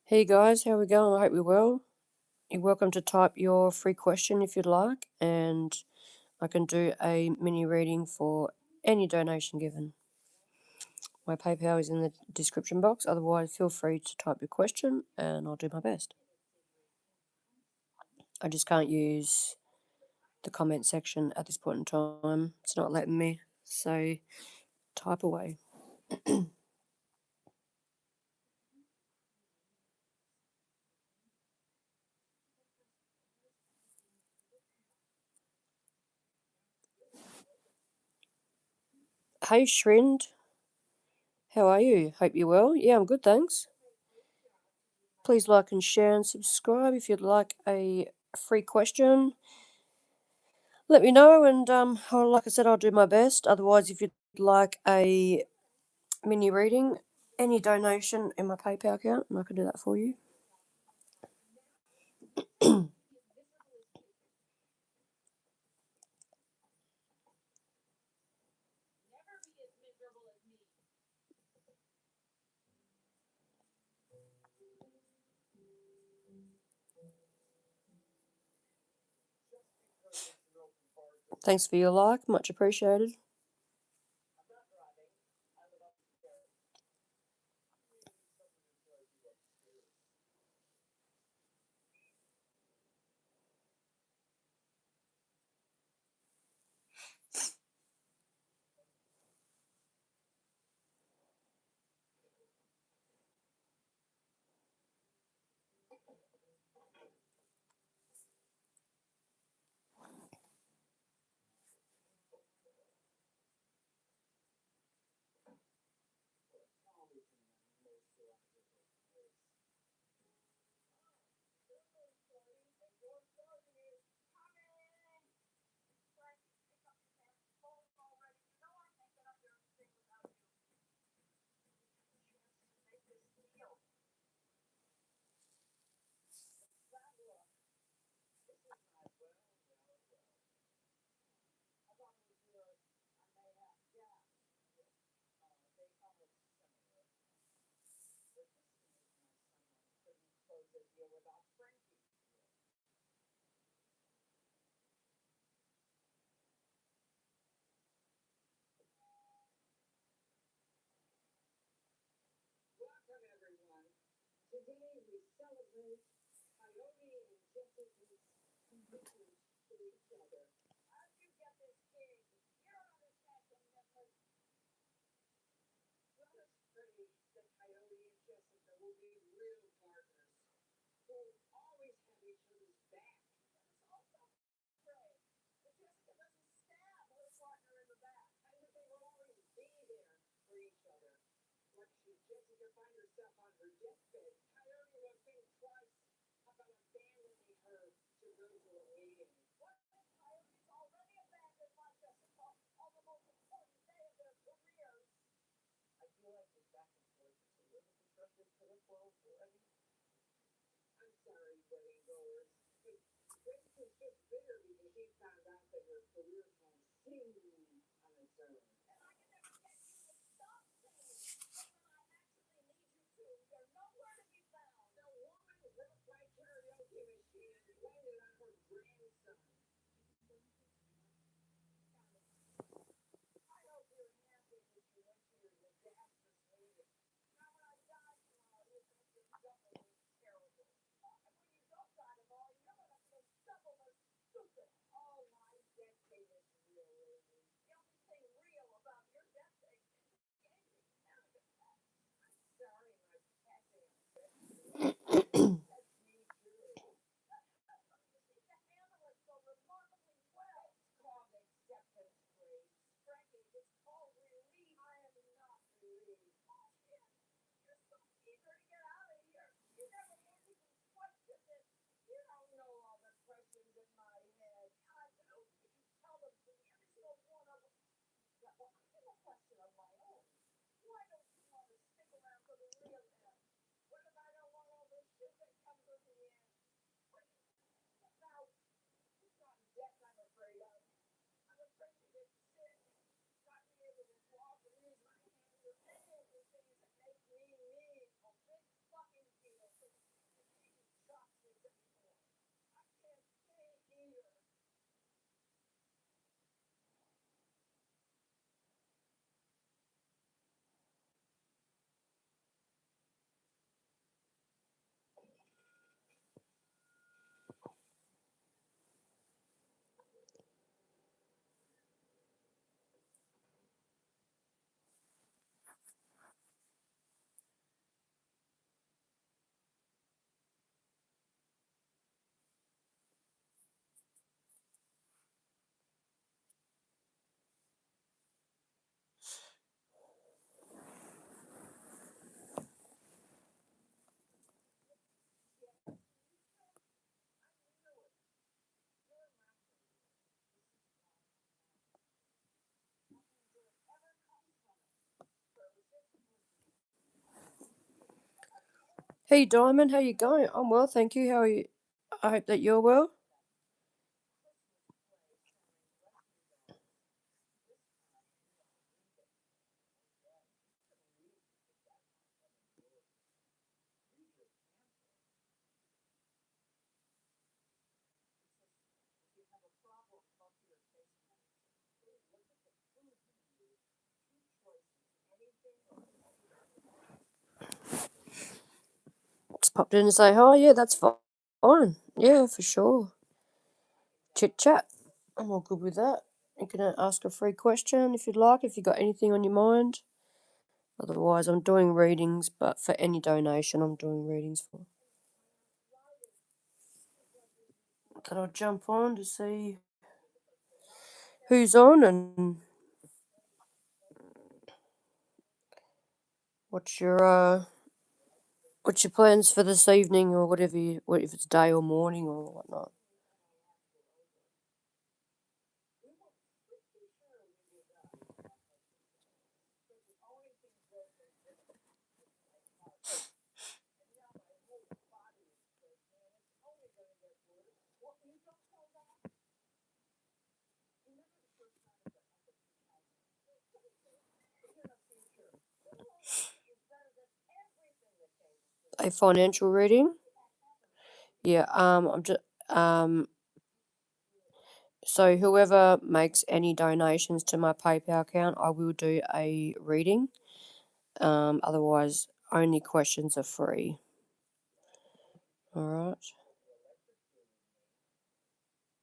Hey guys, how are we going? I hope you're well. You're welcome to type your free question if you'd like, and I can do a mini reading for any donation given. My PayPal is in the description box, otherwise feel free to type your question and I'll do my best. I just can't use the comment section at this point in time. It's not letting me, so type away. Hey Shrind, how are you? Hope you're well. Yeah, I'm good, thanks. Please like and share and subscribe if you'd like a free question. Let me know, and like I said, I'll do my best. Otherwise, if you'd like a mini reading, any donation in my PayPal account, and I can do that for you. Thanks for your like, much appreciated. Hey Diamond, how you going? I'm well, thank you. How are you? I hope that you're well. Just popped in and say hi. Yeah, that's fine. Yeah, for sure. Chit chat. I'm all good with that. You can ask a free question if you'd like, if you've got anything on your mind. Otherwise, I'm doing readings, but for any donation, I'm doing readings for. Then I'll jump on to see who's on and what's your uh, what's your plans for this evening or whatever you, what if it's day or morning or whatnot. A financial reading. Yeah. I'm just So whoever makes any donations to my PayPal account, I will do a reading. Otherwise, only questions are free. All right.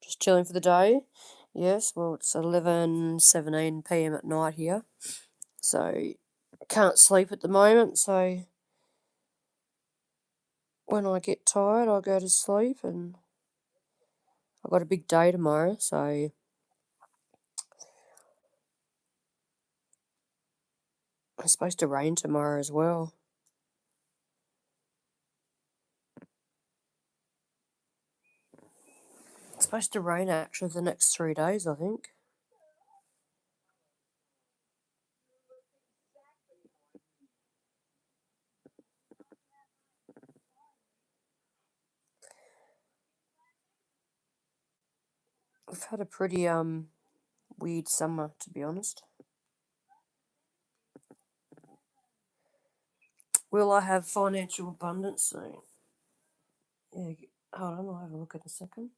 Just chilling for the day. Yes. Well, it's 11:17 p.m. at night here, so can't sleep at the moment. So when I get tired, I'll go to sleep, and I've got a big day tomorrow. So it's supposed to rain tomorrow as well. It's supposed to rain actually the next 3 days, I think. We've had a pretty weird summer, to be honest. Will I have financial abundance soon? Yeah, hold on, I'll have a look in a second.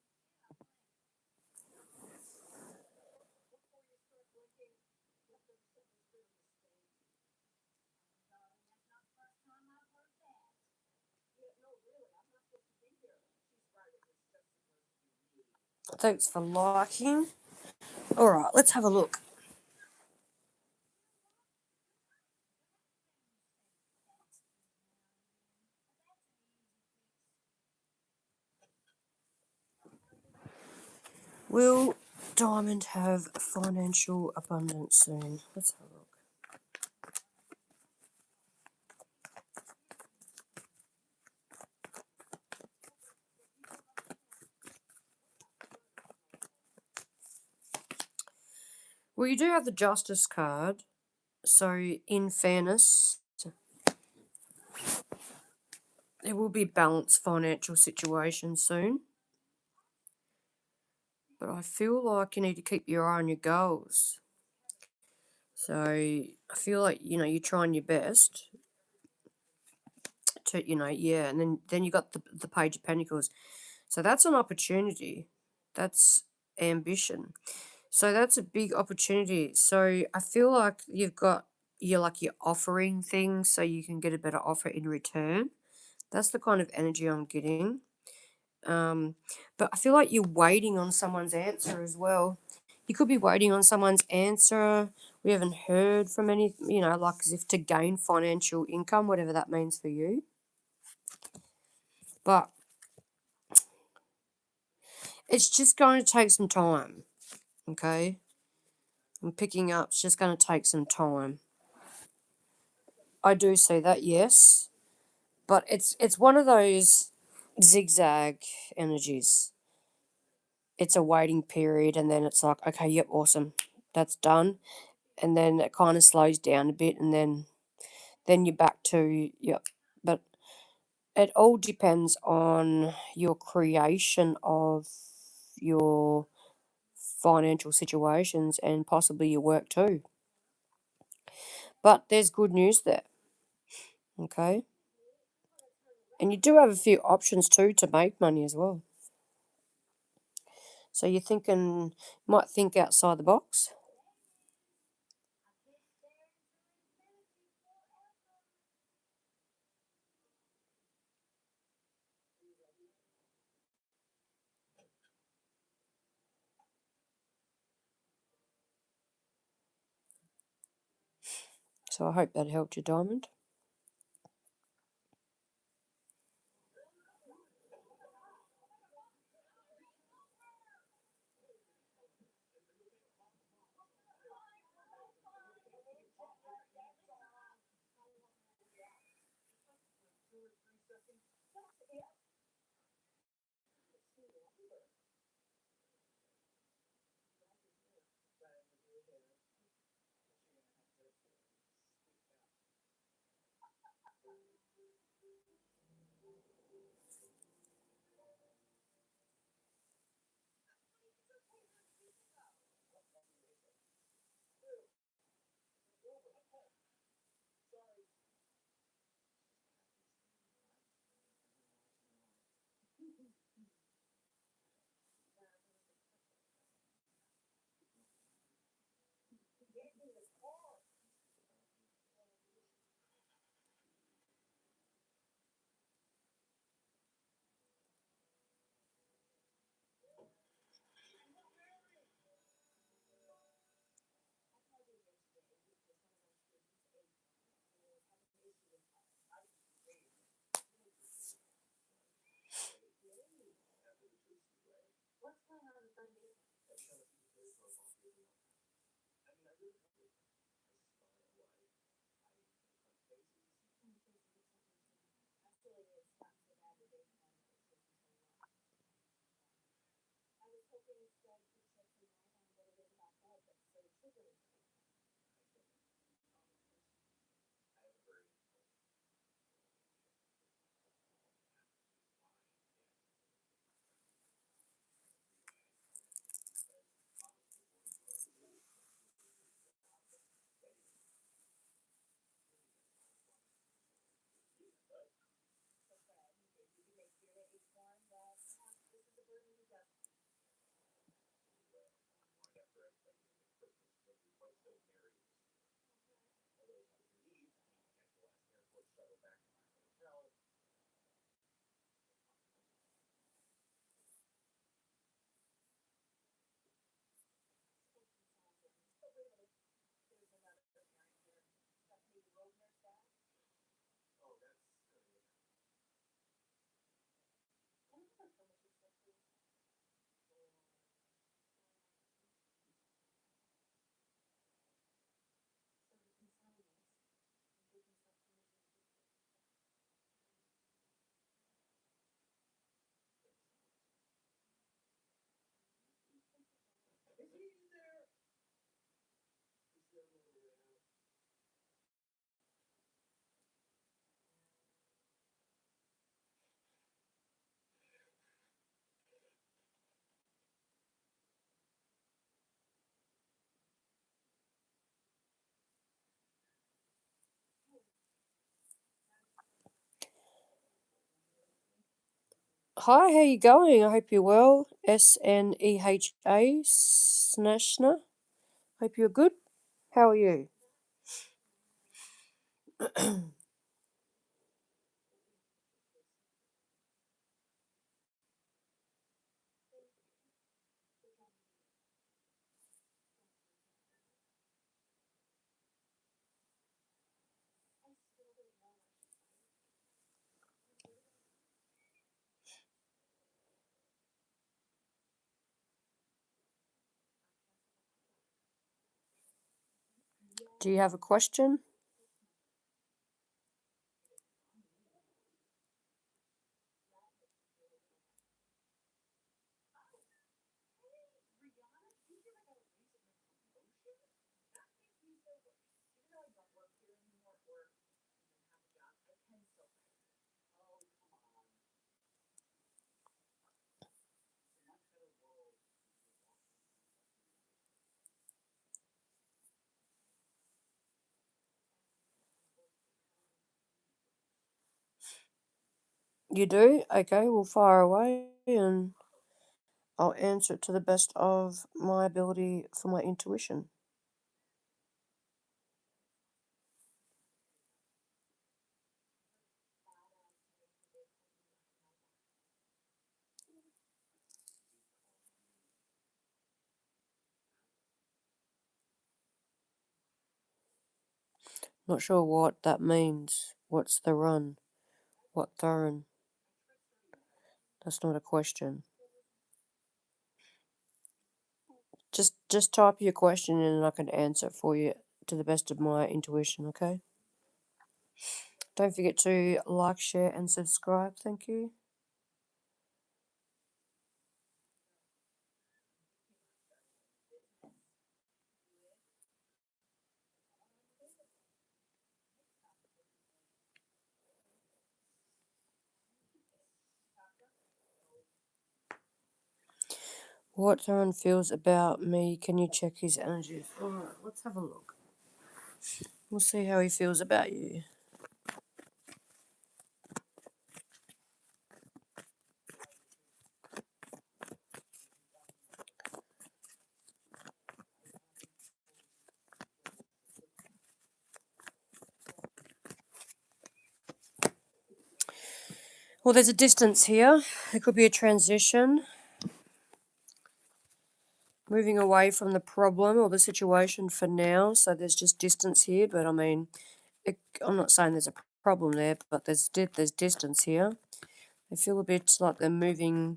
Thanks for liking. Alright, let's have a look. Will Diamond have financial abundance soon? Let's have a look. Well, you do have the Justice card, so in fairness, there will be a balanced financial situation soon. But I feel like you need to keep your eye on your goals. So I feel like, you're trying your best to, yeah, and then you got the Page of Pentacles. So that's an opportunity. That's ambition. So that's a big opportunity. So I feel like you're offering things so you can get a better offer in return. That's the kind of energy I'm getting. But I feel like you're waiting on someone's answer as well. You could be waiting on someone's answer. We haven't heard from any, like as if to gain financial income, whatever that means for you. But it's just going to take some time, okay? I'm picking up, it's just going to take some time. I do see that, yes. But it's one of those zigzag energies. It's a waiting period, and then it's like, okay, yep, awesome. That's done. And then it kind of slows down a bit, and then you're back to, yep. But it all depends on your creation of your financial situations and possibly your work too. But there's good news there, okay? And you do have a few options too to make money as well. So you're thinking, might think outside the box. So I hope that helped you, Diamond. Hi, how you going? I hope you're well. SNEHA, Snashna. Hope you're good. How are you? Do you have a question? You do? Okay, we'll fire away and I'll answer it to the best of my ability for my intuition. Not sure what that means. What's the run? What Thurin? That's not a question. Just type your question in and I can answer it for you to the best of my intuition, okay? Don't forget to like, share, and subscribe. Thank you. What Thurin feels about me, can you check his energies? Alright, let's have a look. We'll see how he feels about you. Well, there's a distance here. It could be a transition. Moving away from the problem or the situation for now. So there's just distance here. But I mean, I'm not saying there's a problem there, but there's distance here. I feel a bit like they're moving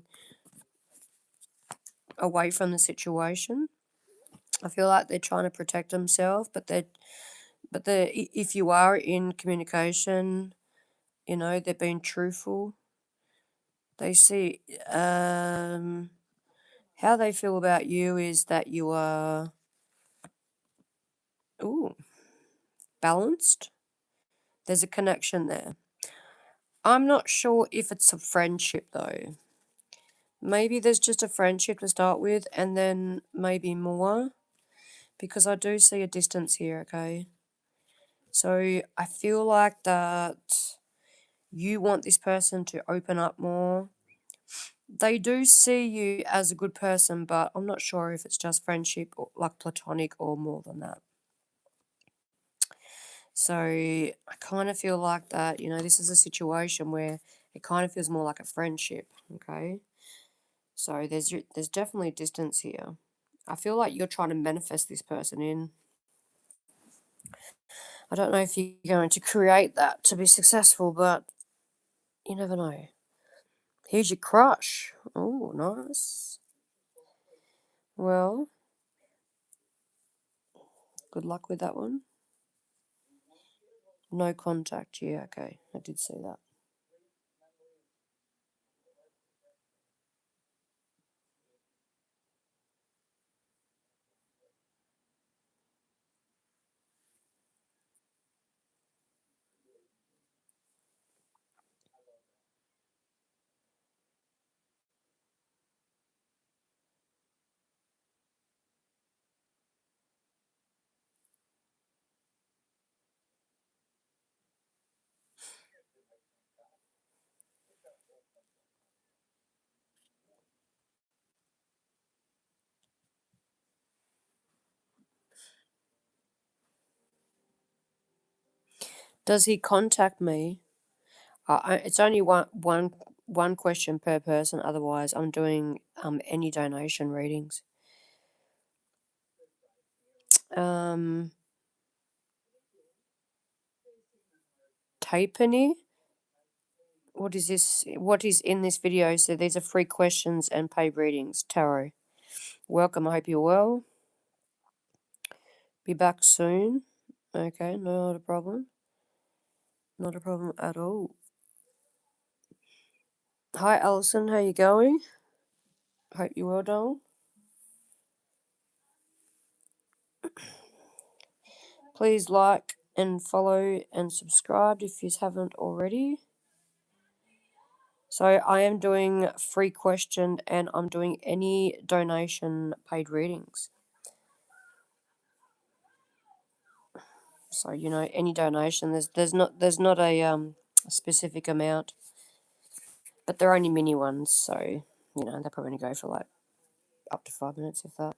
away from the situation. I feel like they're trying to protect themselves, but if you are in communication, you know, they're being truthful. They see how they feel about you is that you are balanced. There's a connection there. I'm not sure if it's a friendship though. Maybe there's just a friendship to start with and then maybe more because I do see a distance here, okay? So I feel like that you want this person to open up more, They do see you as a good person, but I'm not sure if it's just friendship or like platonic or more than that. So I kind of feel like that, this is a situation where it kind of feels more like a friendship, okay? So there's definitely distance here. I feel like you're trying to manifest this person in. I don't know if you're going to create that to be successful, but you never know. Here's your crush. Oh, nice. Well, good luck with that one. No contact. Yeah, okay. I did see that. Does he contact me? It's only one question per person. Otherwise, I'm doing any donation readings. Tapany. What is this? What is in this video? So these are free questions and paid readings. Tarot. Welcome. I hope you're well. Be back soon. Okay, not a problem. Not a problem at all. Hi, Alison. How you going? Hope you're well, doll. Please like and follow and subscribe if you haven't already. So I am doing free question and I'm doing any donation paid readings. So any donation. There's not a specific amount, but they're only mini ones. So they're probably gonna go for like up to 5 minutes if that.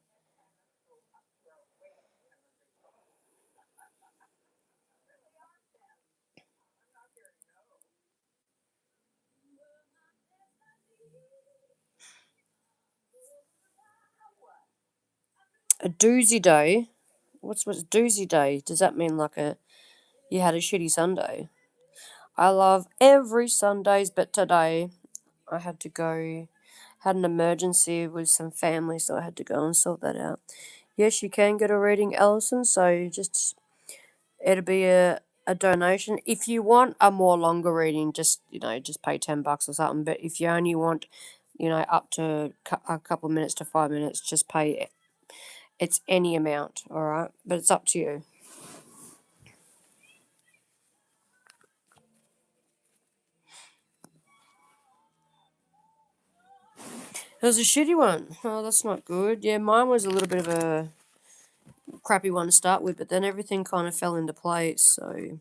A doozy day. What's doozy day? Does that mean like you had a shitty Sunday? I love every Sundays, but today I had to go, had an emergency with some family, so I had to go and sort that out. Yes, you can get a reading, Alison, so it'll be a donation. If you want a more longer reading, just pay $10 or something, but if you only want, up to a couple of minutes to 5 minutes, just pay it. It's any amount, all right? But it's up to you. It was a shitty one. Oh, that's not good. Yeah, mine was a little bit of a crappy one to start with, but then everything kind of fell into place, so...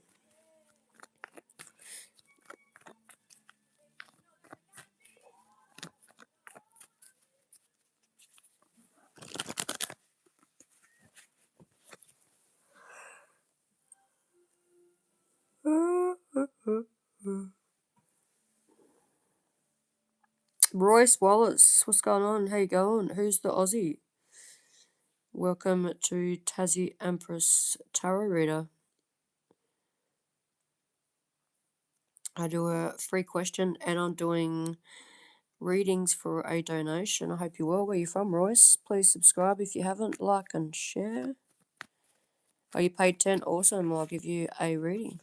Royce Wallace, what's going on? How you going? Who's the Aussie? Welcome to ScorpioEmpress Tarot Reader. I do a free question and I'm doing readings for a donation. I hope you're well. Where are you from, Royce? Please subscribe if you haven't. Like and share. Oh, you paid 10? Awesome. I'll give you a reading.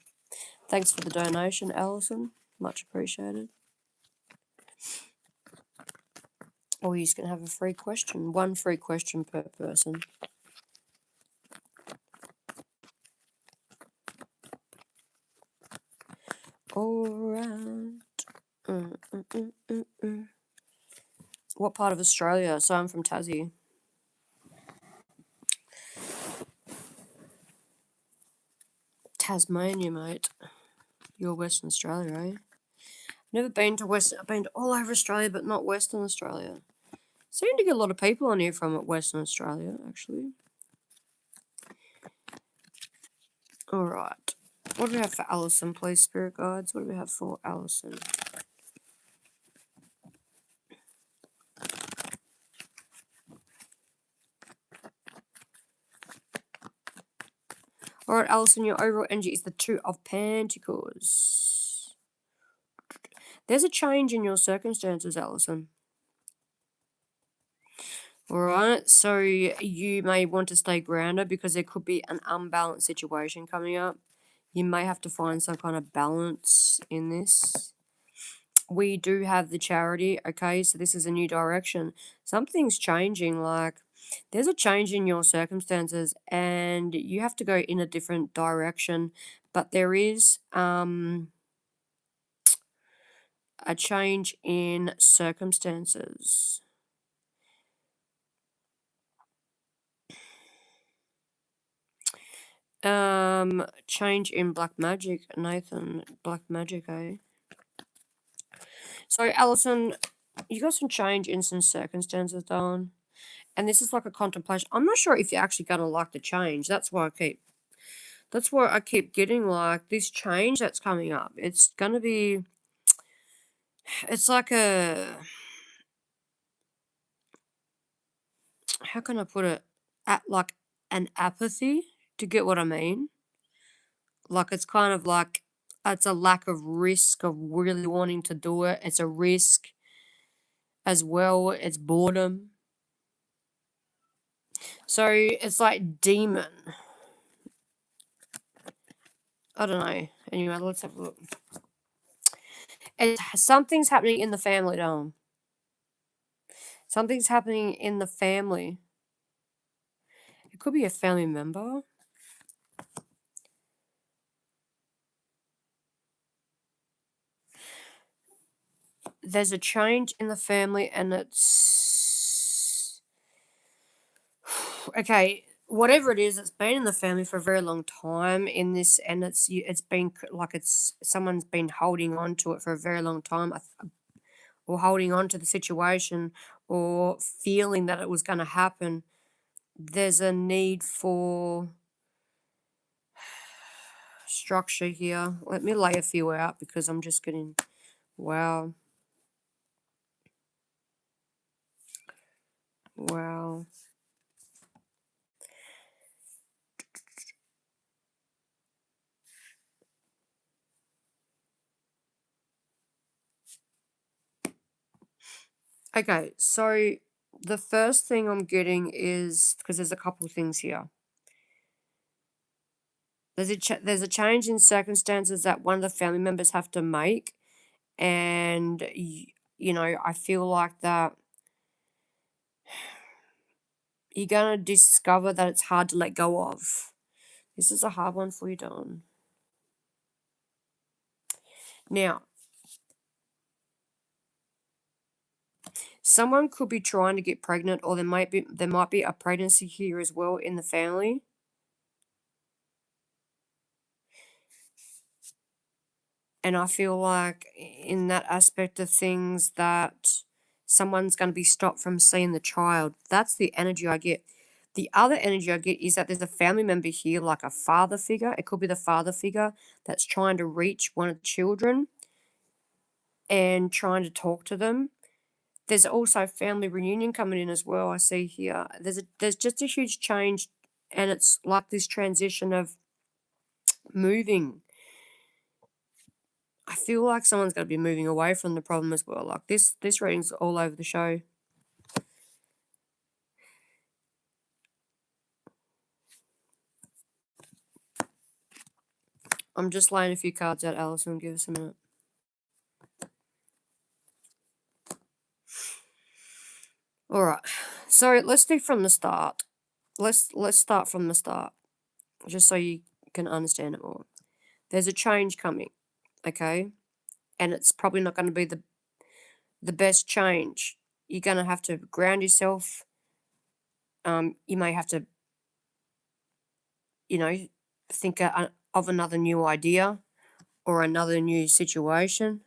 Thanks for the donation, Alison. Much appreciated. Or you're just going to have a free question. One free question per person. Alright. What part of Australia? So I'm from Tassie. Tasmania, mate. You're Western Australia, eh? Never been to Western. I've been to all over Australia, but not Western Australia. Seem to get a lot of people on here from Western Australia, actually. All right. What do we have for Alison, please, Spirit Guides? What do we have for Alison? All right, Alison, your overall energy is the Two of Pentacles. There's a change in your circumstances, Alison. Alright, so you may want to stay grounded because there could be an unbalanced situation coming up. You may have to find some kind of balance in this. We do have the Charity, okay, so this is a new direction. Something's changing, like there's a change in your circumstances and you have to go in a different direction, but there is a change in circumstances. Change in black magic, Nathan. Black magic, eh? So, Alison, you got some change in some circumstances, darling. And this is like a contemplation. I'm not sure if you're actually gonna like the change. That's why I keep getting like this change that's coming up. It's gonna be it's like a how can I put it? Like an apathy, to get what I mean. Like it's kind of like it's a lack of risk of really wanting to do it. It's a risk as well. It's boredom. So it's like demon. I don't know. Anyway, let's have a look. Something's happening in the family, Dom. Something's happening in the family. It could be a family member. There's a change in the family, and it's okay. Whatever it is, it's been in the family for a very long time. In this, and it's been like someone's been holding on to it for a very long time, or holding on to the situation, or feeling that it was going to happen. There's a need for structure here. Let me lay a few out because I'm just getting wow. Wow. Okay, so the first thing I'm getting is because there's a couple of things here. There's a change in circumstances that one of the family members have to make, and you know I feel like that you're gonna discover that it's hard to let go of. This is a hard one for you, Dawn. Now, someone could be trying to get pregnant, or there might be a pregnancy here as well in the family. And I feel like in that aspect of things that someone's going to be stopped from seeing the child. That's the energy I get. The other energy I get is that there's a family member here, like a father figure. It could be the father figure that's trying to reach one of the children and trying to talk to them. There's also family reunion coming in as well. I see here. There's just a huge change, and it's like this transition of moving. I feel like someone's going to be moving away from the problem as well. Like this reading's all over the show. I'm just laying a few cards out, Alison. Give us a minute. All right. So let's do from the start. Let's start from the start, just so you can understand it more. There's a change coming, okay, and it's probably not going to be the best change. You're going to have to ground yourself. You may have to, think of another new idea or another new situation.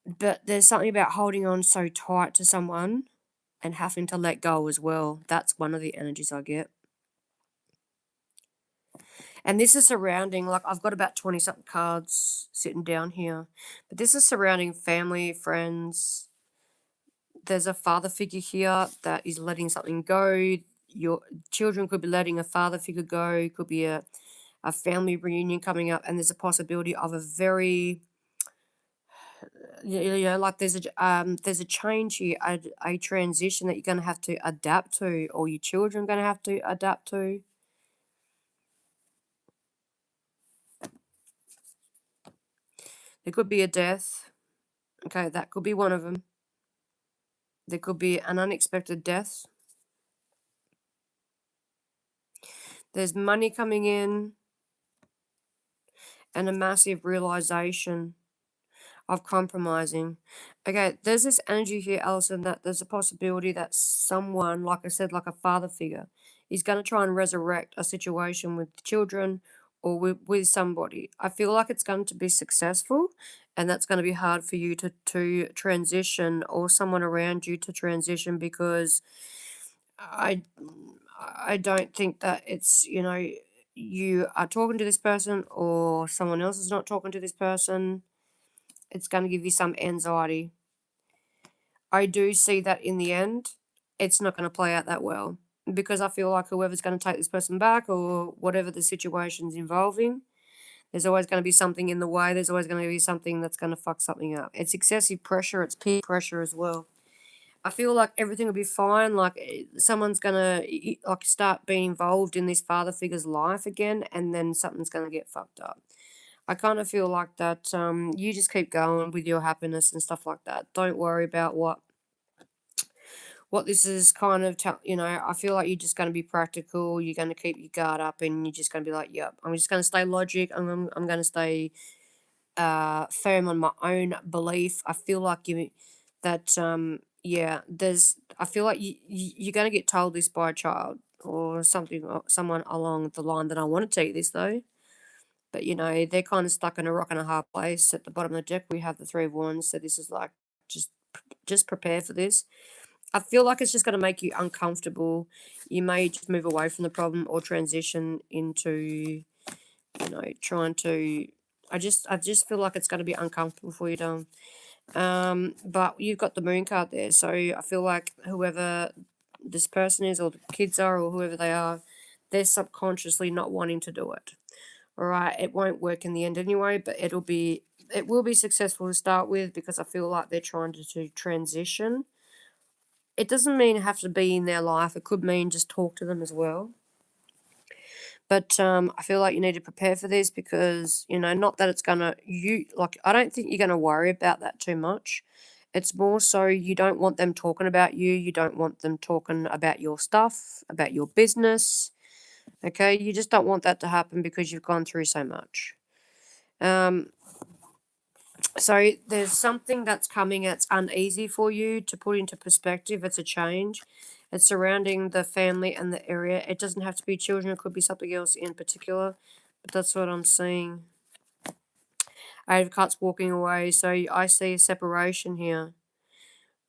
But there's something about holding on so tight to someone and having to let go as well. That's one of the energies I get. And this is surrounding, like, I've got about 20 something cards sitting down here, but this is surrounding family, friends. There's a father figure here that is letting something go. Your children could be letting a father figure go, could be a family reunion coming up, and there's a possibility of a very, like there's a change here, a transition that you're going to have to adapt to, or your children are going to have to adapt to. There could be a death. Okay, that could be one of them. There could be an unexpected death. There's money coming in and a massive realization of compromising. Okay, there's this energy here, Alison, that there's a possibility that someone, like I said, like a father figure, is going to try and resurrect a situation with children or with somebody. I feel like it's going to be successful, and that's going to be hard for you to transition, or someone around you to transition, because I I don't think that it's, you are talking to this person or someone else is not talking to this person. It's going to give you some anxiety. I do see that in the end, it's not going to play out that well, because I feel like whoever's going to take this person back, or whatever the situation's involving, there's always going to be something in the way. There's always going to be something that's going to fuck something up. It's excessive pressure. It's peer pressure as well. I feel like everything will be fine. Like, someone's gonna like start being involved in this father figure's life again, and then something's gonna get fucked up. I kind of feel like that. You just keep going with your happiness and stuff like that. Don't worry about what this is kind of. I feel like you're just gonna be practical. You're gonna keep your guard up, and you're just gonna be like, "Yep, I'm just gonna stay logic. I'm gonna stay firm on my own belief." I feel like you that yeah, there's I feel like you're gonna get told this by a child or something, or someone along the line. That I want to tell you this though, but they're kind of stuck in a rock and a hard place. At the bottom of the deck we have the Three of Wands, so this is like, just just prepare for this. I feel like it's just going to make you uncomfortable. You may just move away from the problem or transition into, trying to. I just feel like it's going to be uncomfortable for you to. But you've got the Moon card there, so I feel like whoever this person is, or the kids are, or whoever they are, they're subconsciously not wanting to do it. All right, it won't work in the end anyway, but it will be successful to start with, because I feel like they're trying to transition. It doesn't mean have to be in their life. It could mean just talk to them as well. But I feel like you need to prepare for this, because not that it's gonna I don't think you're gonna worry about that too much. It's more so you don't want them talking about you. You don't want them talking about your stuff, about your business. Okay, you just don't want that to happen, because you've gone through so much. Um, so there's something that's coming that's uneasy for you to put into perspective. It's a change. It's surrounding the family and the area. It doesn't have to be children. It could be something else in particular. But that's what I'm seeing. I have cuts walking away. So I see a separation here.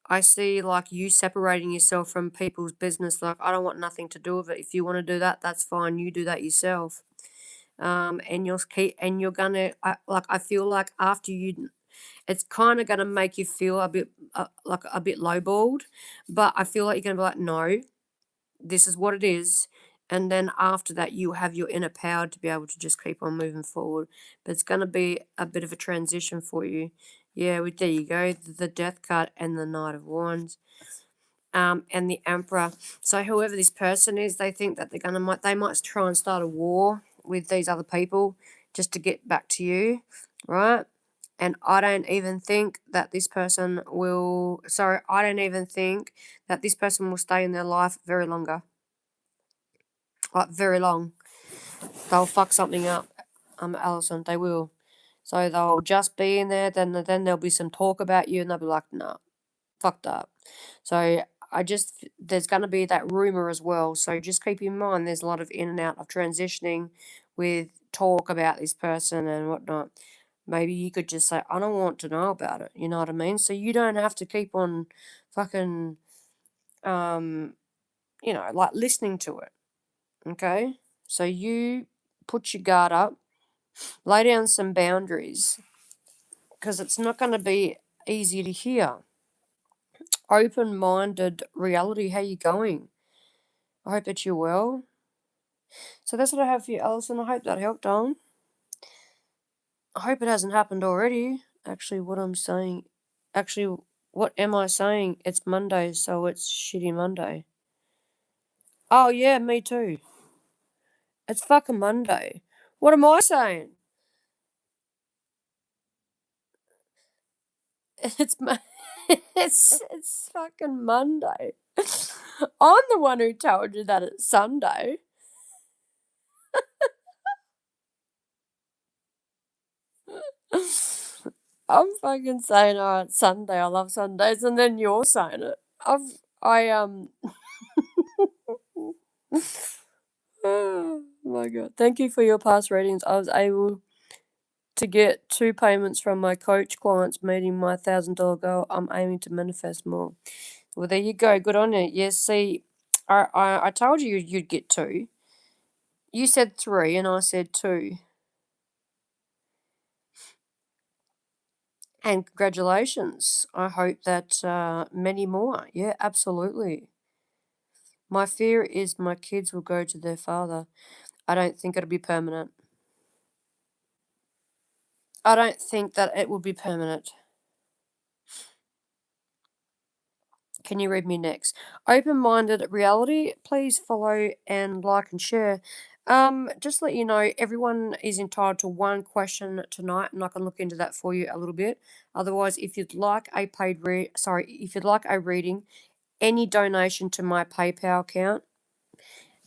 I see like you separating yourself from people's business. Like, I don't want nothing to do with it. If you want to do that, that's fine. You do that yourself. And you're gonna, I feel like after you, it's kind of going to make you feel a bit like a bit lowballed, but I feel like you're going to be like, no, this is what it is. And then after that, you have your inner power to be able to just keep on moving forward. But it's going to be a bit of a transition for you. Yeah, there you go, the Death card and the Knight of Wands. And the Emperor. So whoever this person is, they think that they might try and start a war with these other people just to get back to you, right? And I don't even think that this person will. Sorry, I don't even think that this person will stay in their life very longer. Like, very long. They'll fuck something up, Alison. They will. So they'll just be in there. Then there'll be some talk about you, and they'll be like, "Nah, fucked up." So there's going to be that rumor as well. So just keep in mind, there's a lot of in and out of transitioning with talk about this person and whatnot. maybe you could just say, I don't want to know about it. You know what I mean? So you don't have to keep on fucking, like listening to it. Okay? So you put your guard up, lay down some boundaries, because it's not going to be easy to hear. Open-minded reality, how you going? I hope that you're well. So that's what I have for you, Alison. I hope that helped, darling. I hope it hasn't happened already. Actually, what am I saying? It's Monday, so it's shitty Monday. Oh, yeah, me too. It's fucking Monday. What am I saying? It's it's fucking Monday. I'm the one who told you that it's Sunday. I'm fucking saying, oh, it's Sunday. I love Sundays, and then you're saying it. Oh my god! Thank you for your past ratings. I was able to get 2 payments from my coach clients, meeting my $1,000 goal. I'm aiming to manifest more. Well, there you go. Good on you. Yes. See, I told you you'd get 2. You said 3, and I said 2. And congratulations. I hope that many more. Yeah, absolutely. My fear is my kids will go to their father. I don't think it'll be permanent. I don't think that it will be permanent. Can you read me next? Open-minded reality. Please follow and like and share. Just let you know, everyone is entitled to 1 question tonight, and I can look into that for you a little bit. Otherwise, if you'd like a if you'd like a reading, any donation to my PayPal account,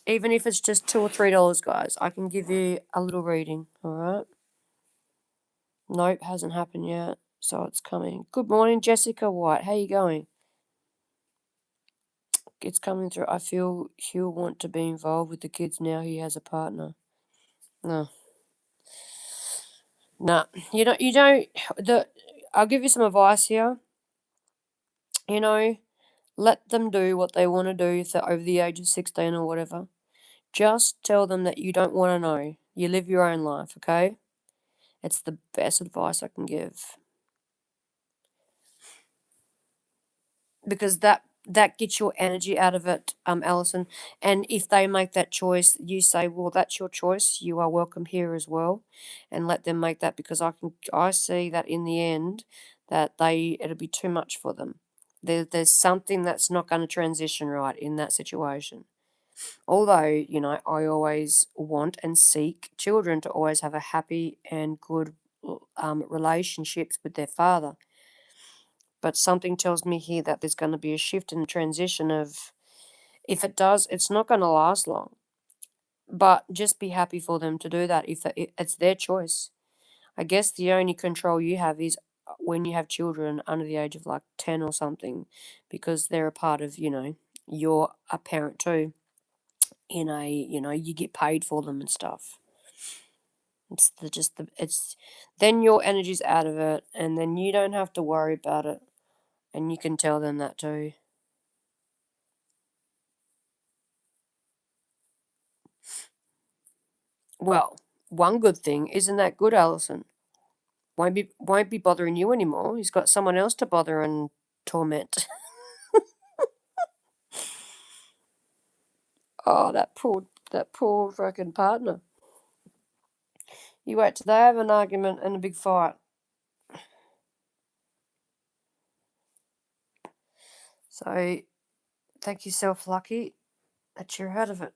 even if it's just $2 or $3, guys, I can give you a little reading. All right. Nope, hasn't happened yet, so it's coming. Good morning, Jessica White. How you going? It's coming through. I feel he'll want to be involved with the kids now he has a partner. No. No. You don't I'll give you some advice here. Let them do what they want to do if they're over the age of 16 or whatever. Just tell them that you don't want to know. You live your own life, okay? It's the best advice I can give. Because that gets your energy out of it, Alison. And if they make that choice, you say, well, that's your choice. You are welcome here as well, and let them make that, because I see that in the end that it'll be too much for them. There's something that's not going to transition right in that situation. Although, I always want and seek children to always have a happy and good relationships with their father. But something tells me here that there's going to be a shift in the transition of, if it does, it's not going to last long. But just be happy for them to do that. If it's their choice. I guess the only control you have is when you have children under the age of like 10 or something, because they're a part of, you're a parent too. You get paid for them and stuff. It's then your energy's out of it, and then you don't have to worry about it, and you can tell them that too. Well, one good thing, isn't that good, Alison? Won't be bothering you anymore. He's got someone else to bother and torment. Oh, that poor fucking partner. You wait till they have an argument and a big fight. So, thank yourself lucky that you're out of it.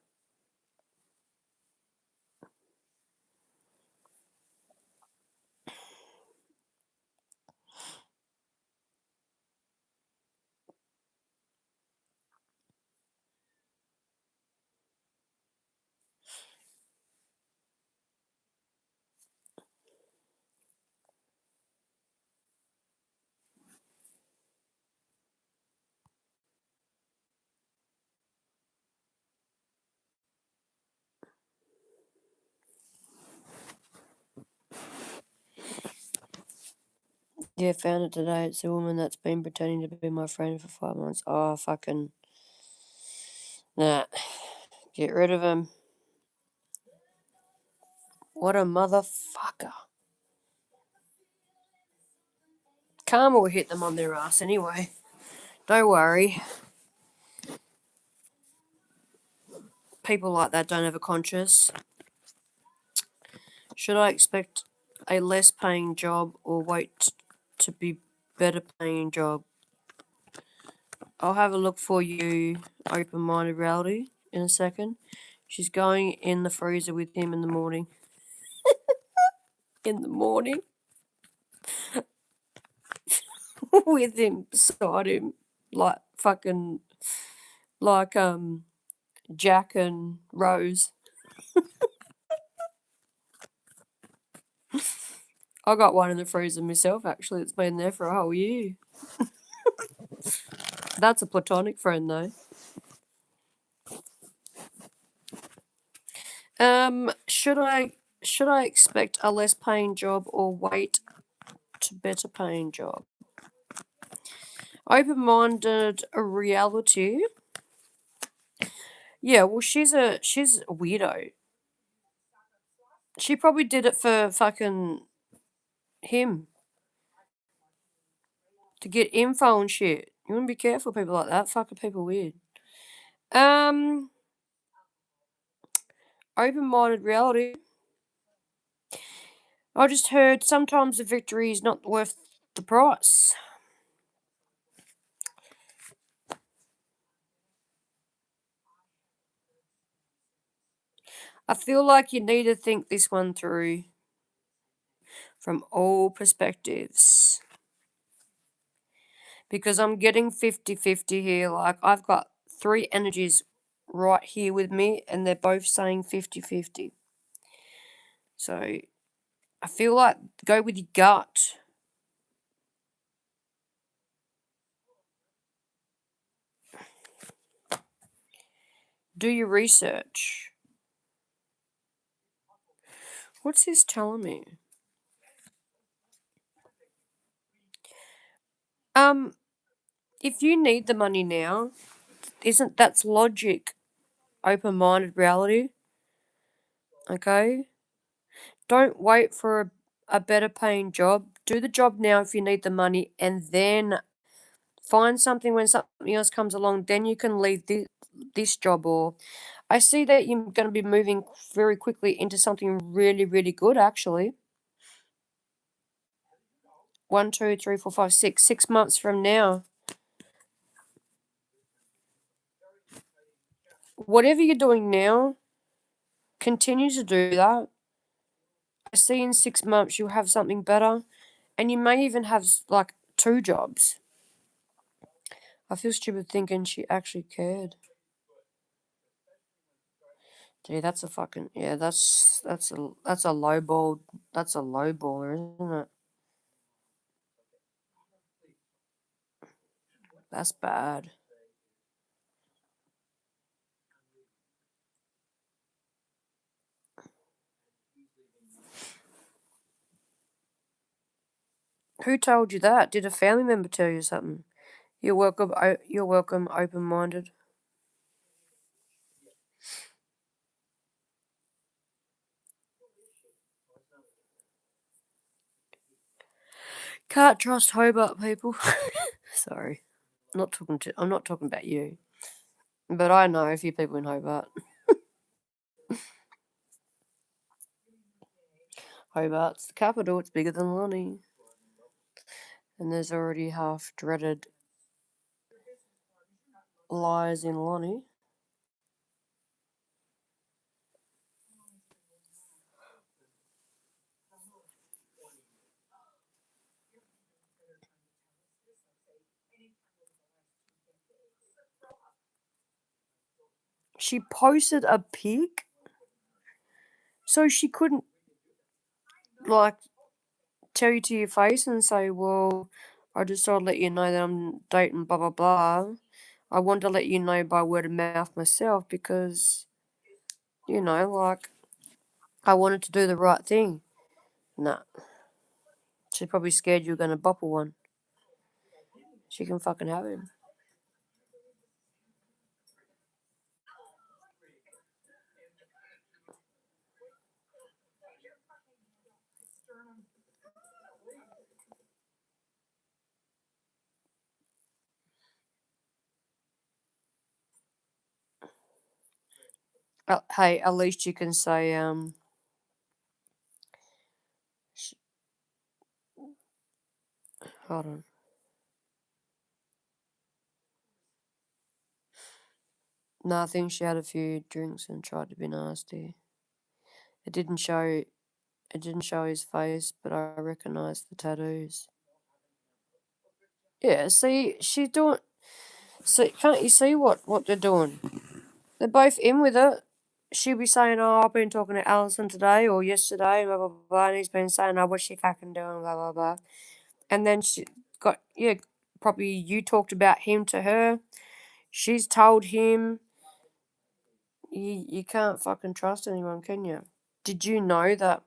Yeah, found it today. It's a woman that's been pretending to be my friend for 5 months. Oh, fucking. Nah. Get rid of him. What a motherfucker. Karma will hit them on their ass anyway. Don't worry. People like that don't have a conscience. Should I expect a less paying job or wait to be better paying job? I'll have a look for you, open-minded reality, in a second. She's going in the freezer with him in the morning. In the morning? With him beside him. Like fucking, like, Jack and Rose. I got one in the freezer myself, actually. It's been there for a whole year. That's a platonic friend, though. Should I expect a less paying job or wait to better paying job? Open-minded reality. Yeah, well, she's a weirdo. She probably did it for fucking him to get info and shit. You want to be careful with people like that. Fucking people weird. Open-minded reality. I just heard sometimes the victory is not worth the price. I feel like you need to think this one through from all perspectives. Because I'm getting 50-50 here. Like, I've got three energies right here with me, and they're both saying 50-50. So, I feel like go with your gut. Do your research. What's this telling me? If you need the money now, isn't that's logic? Open-minded reality. Okay? Don't wait for a better paying job. Do the job now if you need the money, and then find something when something else comes along. Then you can leave this job. Or I see that you're going to be moving very quickly into something really, really good, actually. 1, 2, 3, 4, 5, 6. 6 months from now. Whatever you're doing now, continue to do that. I see in 6 months you'll have something better, and you may even have like 2 jobs. I feel stupid thinking she actually cared. Gee, that's a fucking that's a low ball. That's a low baller, isn't it? That's bad. Who told you that? Did a family member tell you something? You're welcome. You're welcome. Open-minded. Can't trust Hobart people. Sorry, I'm not talking about you, but I know a few people in Hobart. Hobart's the capital. It's bigger than Lonnie, and there's already half dreaded lies in Lonnie. She posted a pic, so she couldn't like tell you to your face and say, "Well, I just thought I'd let you know that I'm dating blah blah blah." I wanted to let you know by word of mouth myself because, like, I wanted to do the right thing. Nah, She's probably scared you're going to bopple one. She can fucking have him. Hey, at least you can say, hold on. No, I think she had a few drinks and tried to be nasty. It didn't show. It didn't show his face, but I recognised the tattoos. Yeah, see, she's doing. See, can't you see what they're doing? They're both in with it. She'll be saying, "Oh, I've been talking to Alison today or yesterday, blah blah blah," and he's been saying, "Oh, what's she fucking doing, blah blah blah," and then she got probably you talked about him to her. She's told him. You can't fucking trust anyone, can you? Did you know that?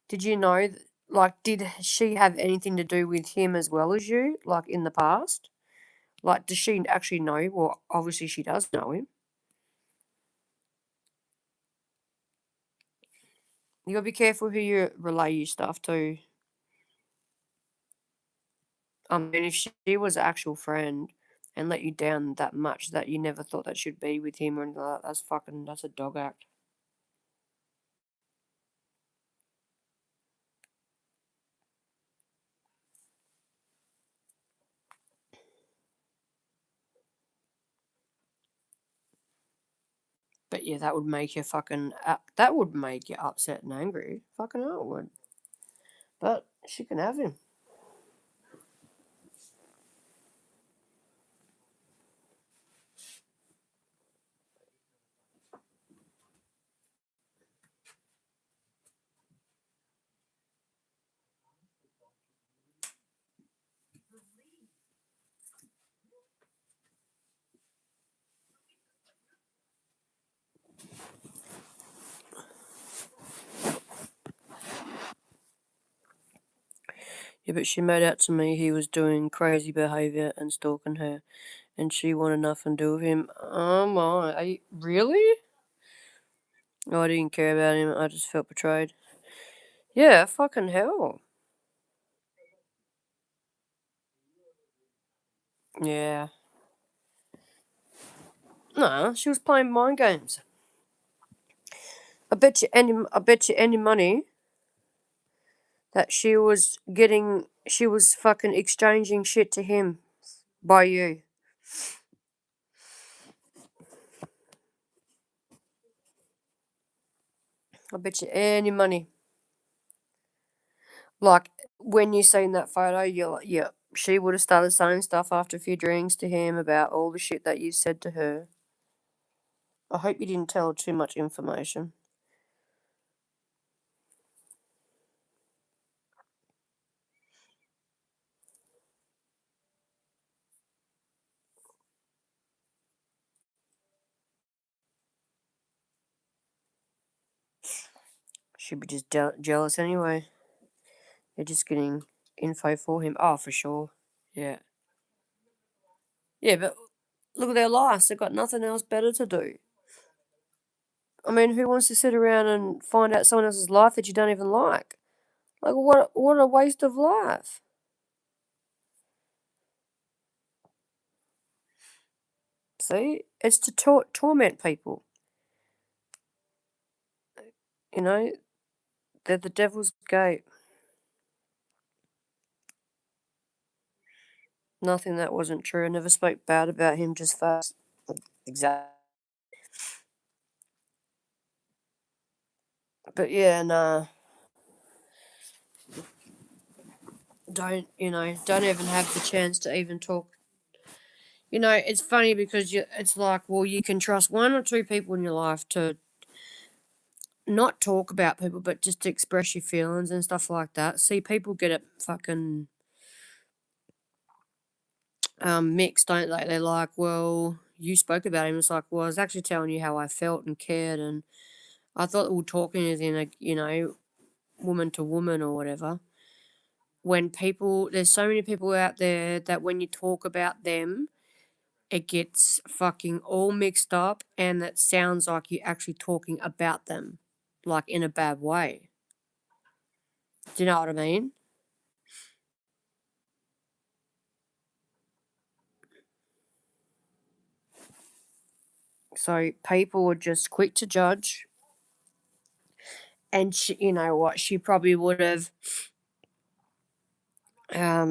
Did you know, like, did she have anything to do with him as well as you, like, in the past? Like, does she actually know? Well, obviously she does know him. You gotta be careful who you relay your stuff to. I mean, if she was an actual friend and let you down that much that you never thought that she'd be with him or anything like that, that's a dog act. But yeah, that would make you that would make you upset and angry. Fucking hell, it would. But she can have him. Yeah, but she made out to me he was doing crazy behaviour and stalking her, and she wanted nothing to do with him. Oh my, are you, really? Oh, I didn't care about him, I just felt betrayed. Yeah, fucking hell. Yeah. No, she was playing mind games. I bet you any money that she was fucking exchanging shit to him by you. I bet you any money. Like, when you seen that photo, you're like, yeah, she would have started saying stuff after a few drinks to him about all the shit that you said to her. I hope you didn't tell her too much information. She'd be just jealous anyway. You're just getting info for him. Oh, for sure. Yeah. Yeah, but look at their lives. They've got nothing else better to do. I mean, who wants to sit around and find out someone else's life that you don't even like? Like, what a waste of life. See? It's to torment people. You know? They're the devil's gate. Nothing that wasn't true. I never spoke bad about him, just facts. Exactly. But yeah, nah. Don't even have the chance to even talk. It's funny because it's like, well, you can trust one or two people in your life to not talk about people, but just to express your feelings and stuff like that. See, people get it fucking mixed, don't they? They're like, well, you spoke about him. It's like, well, I was actually telling you how I felt and cared, and I thought we were talking as in a, woman to woman or whatever. when there's so many people out there that when you talk about them, it gets fucking all mixed up and it sounds like you're actually talking about them, like in a bad way. Do you know what I mean? So people are just quick to judge. And you know what? She probably would have.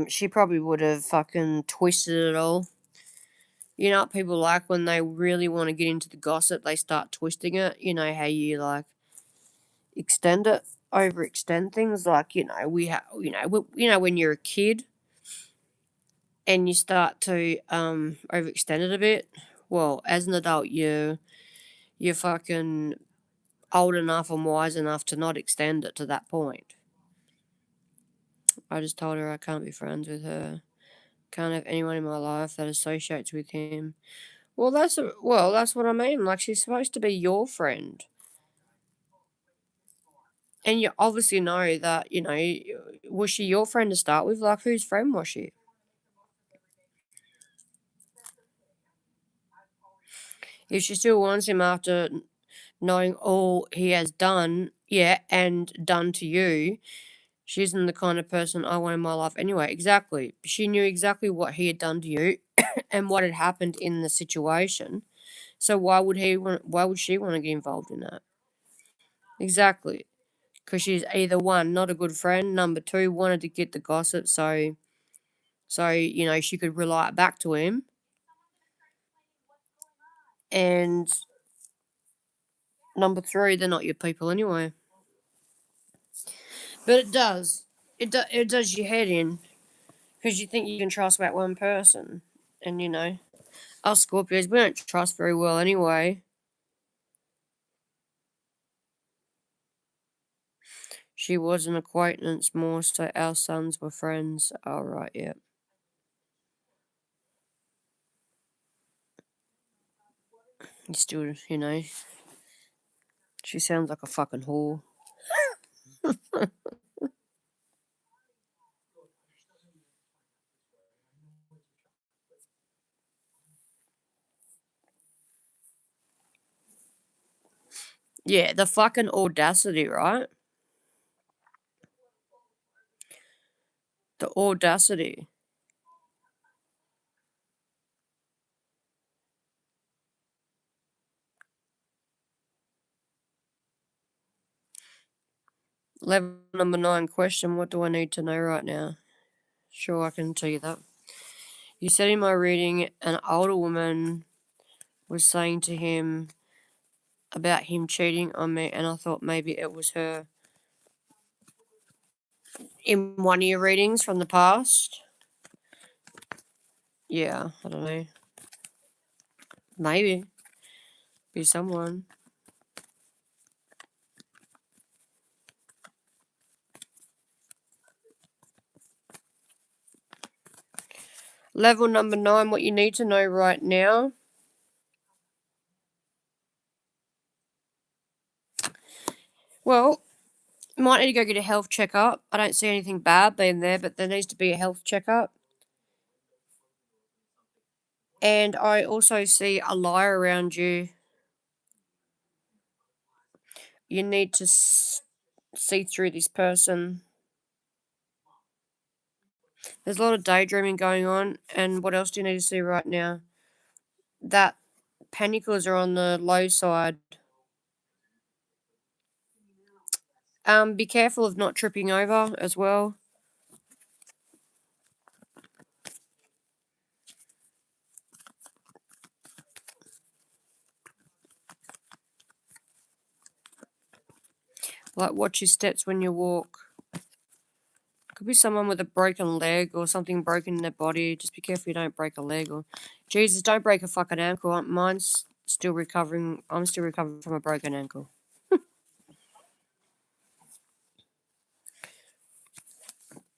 She probably would have fucking twisted it all. You know what people like when they really want to get into the gossip, they start twisting it. You know how you like extend it, overextend things. Like when you're a kid and you start to overextend it a bit. Well, as an adult, you're fucking old enough and wise enough to not extend it to that point. I just told her I can't be friends with her. Can't have anyone in my life that associates with him. Well, that's what I mean. Like, she's supposed to be your friend, and you obviously know that. Was she your friend to start with? Like, whose friend was she? If she still wants him after knowing all he has done, yeah, and done to you, she isn't the kind of person I want in my life anyway. Exactly. She knew exactly what he had done to you and what had happened in the situation. So why would she want to get involved in that? Exactly. Because she's either one, not a good friend, number two, wanted to get the gossip so she could relay it back to him. And number three, they're not your people anyway. But it does. It does your head in. Because you think you can trust about one person. And us Scorpios, we don't trust very well anyway. She was an acquaintance more, so our sons were friends. Oh, right, yeah. You still, she sounds like a fucking whore. Yeah, the fucking audacity, right? The audacity. Level number 9 question. What do I need to know right now? Sure, I can tell you that. You said in my reading an older woman was saying to him about him cheating on me, and I thought maybe it was her. In one of your readings from the past? Yeah, I don't know. Maybe. Be someone. Level number 9, what you need to know right now. Well, you might need to go get a health checkup. I don't see anything bad being there, but there needs to be a health checkup. And I also see a lie around you. You need to see through this person. There's a lot of daydreaming going on. And what else do you need to see right now? That panicles are on the low side. Be careful of not tripping over as well. Like, watch your steps when you walk. Could be someone with a broken leg or something broken in their body. Just be careful you don't break a leg or... Jesus, don't break a fucking ankle. Mine's still recovering. I'm still recovering from a broken ankle.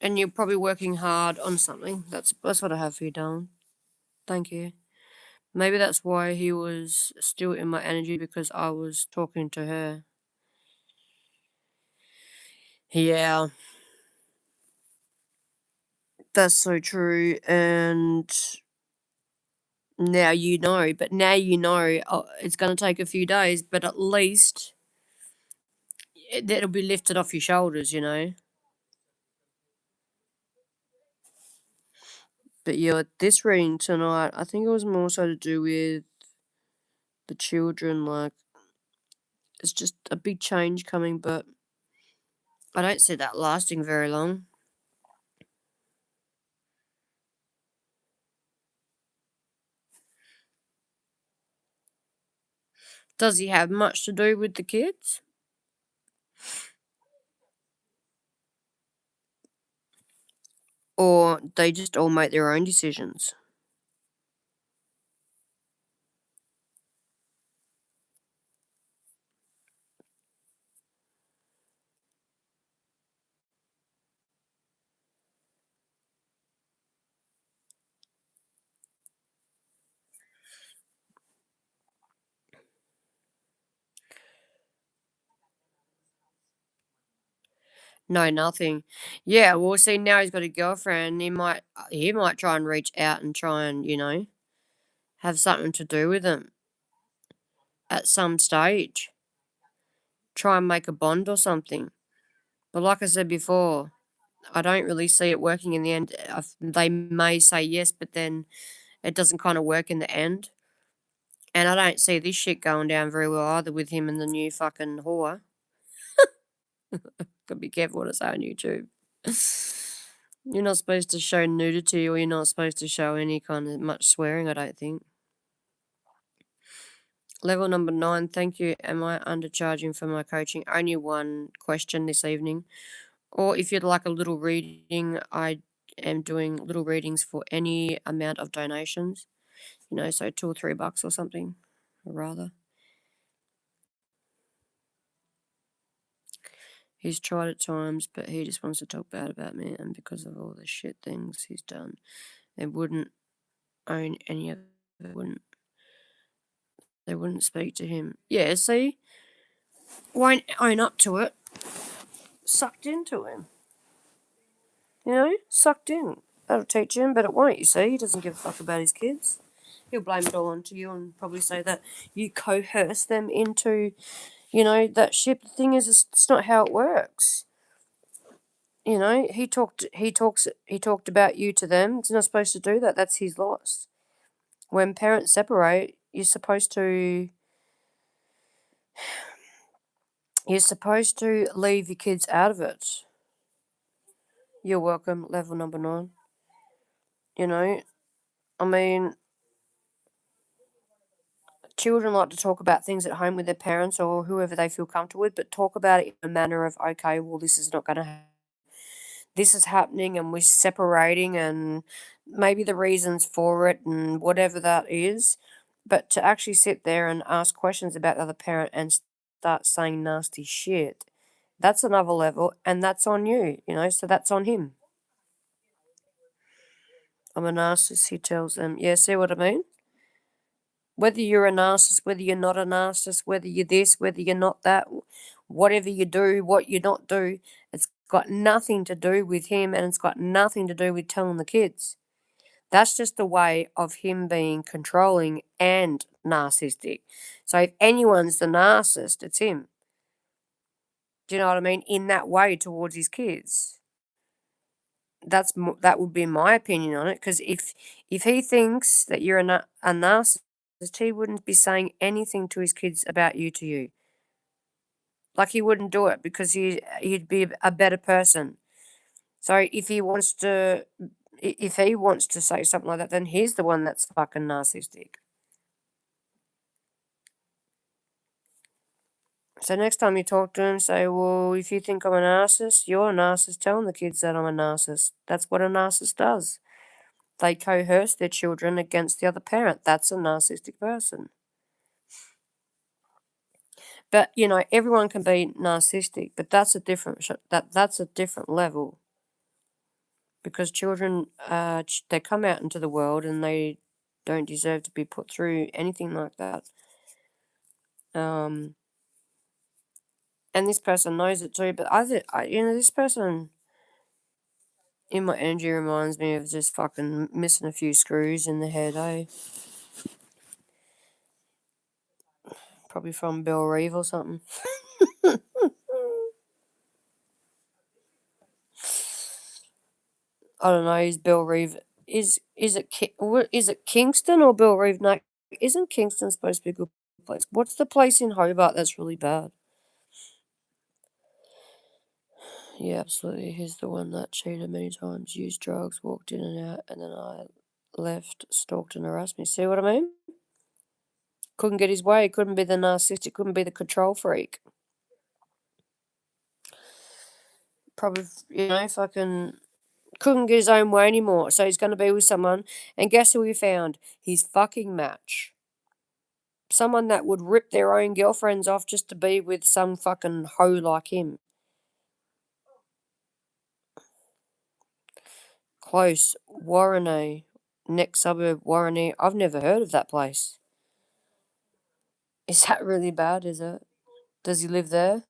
And you're probably working hard on something. That's what I have for you, darling. Thank you. Maybe that's why he was still in my energy, because I was talking to her. Yeah. That's so true. And now you know, but now you know it's going to take a few days, but at least it'll be lifted off your shoulders, you know. But yeah, this reading tonight, I think it was more so to do with the children. Like, it's just a big change coming, but I don't see that lasting very long. Does he have much to do with the kids? Or they just all make their own decisions? No, nothing. Yeah, well, see, now he's got a girlfriend. He might try and reach out and try and have something to do with him at some stage. Try and make a bond or something. But like I said before, I don't really see it working in the end. They may say yes, but then it doesn't kind of work in the end. And I don't see this shit going down very well either with him and the new fucking whore. Gotta be careful what I say on YouTube. You're not supposed to show nudity, or you're not supposed to show any kind of much swearing, I don't think. Level number 9, thank you. Am I undercharging for my coaching? Only one question this evening. Or if you'd like a little reading, I am doing little readings for any amount of donations. So $2 or $3 or something, or rather. He's tried at times, but he just wants to talk bad about me, and because of all the shit things he's done, they wouldn't own any of it. They wouldn't speak to him. Yeah, see? Won't own up to it. Sucked into him. Sucked in. That'll teach him, but it won't, you see. He doesn't give a fuck about his kids. He'll blame it all onto you and probably say that you coerce them into, that shit. The thing is, it's not how it works. He talked about you to them. He's not supposed to do that. That's his loss. When parents separate, you're supposed to leave your kids out of it. You're welcome, level number 9. I mean, children like to talk about things at home with their parents or whoever they feel comfortable with, but talk about it in a manner of, okay, well, this is not going to happen. This is happening and we're separating, and maybe the reasons for it and whatever that is. But to actually sit there and ask questions about the other parent and start saying nasty shit, that's another level, and that's on you, so that's on him. I'm a narcissist, he tells them. Yeah, see what I mean? Whether you're a narcissist, whether you're not a narcissist, whether you're this, whether you're not that, whatever you do, what you not do, it's got nothing to do with him, and it's got nothing to do with telling the kids. That's just a way of him being controlling and narcissistic. So if anyone's the narcissist, it's him. Do you know what I mean? In that way towards his kids. That would be my opinion on it. Because if he thinks that you're a narcissist, he wouldn't be saying anything to his kids about you to you. Like, he wouldn't do it because he'd be a better person. So if he wants to say something like that, then he's the one that's fucking narcissistic. So next time you talk to him, say, well, if you think I'm a narcissist, you're a narcissist. Telling the kids that I'm a narcissist. That's what a narcissist does. They coerce their children against the other parent. That's a narcissistic person. But everyone can be narcissistic, but that's a different level. Because children, they come out into the world and they don't deserve to be put through anything like that. And this person knows it too. But this person, In my energy reminds me of just fucking missing a few screws in the head, eh? Probably from Bill Reeve or something. I don't know. Is Bill Reeve is it Kingston or Bill Reeve? No, isn't Kingston supposed to be a good place? What's the place in Hobart that's really bad? Yeah, absolutely. He's the one that cheated many times, used drugs, walked in and out, and then I left, stalked and harassed me. See what I mean? Couldn't get his way. Couldn't be the narcissistic. Couldn't be the control freak. Probably, fucking couldn't get his own way anymore. So he's going to be with someone. And guess who he found? His fucking match. Someone that would rip their own girlfriends off just to be with some fucking hoe like him. Close. Warrenay. Next suburb, Warrenay. I've never heard of that place. Is that really bad, is it? Does he live there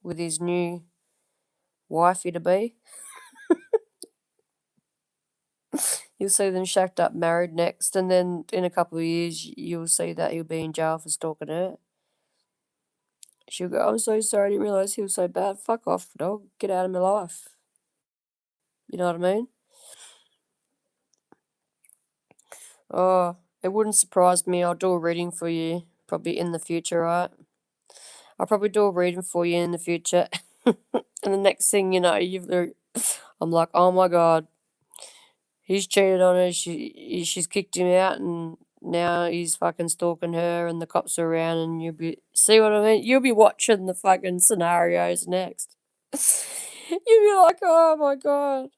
with his new wifey to be? You'll see them shacked up married next, and then in a couple of years, you'll see that he'll be in jail for stalking her. She'll go, I'm so sorry, I didn't realise he was so bad. Fuck off, dog. Get out of my life. You know what I mean? Oh, it wouldn't surprise me. I'll do a reading for you probably in the future, right? I'll probably do a reading for you in the future. And the next thing you know, I'm like, oh my God, he's cheated on her. She's kicked him out, and now he's fucking stalking her, and the cops are around, and see what I mean? You'll be watching the fucking scenarios next. You'll be like, oh my God.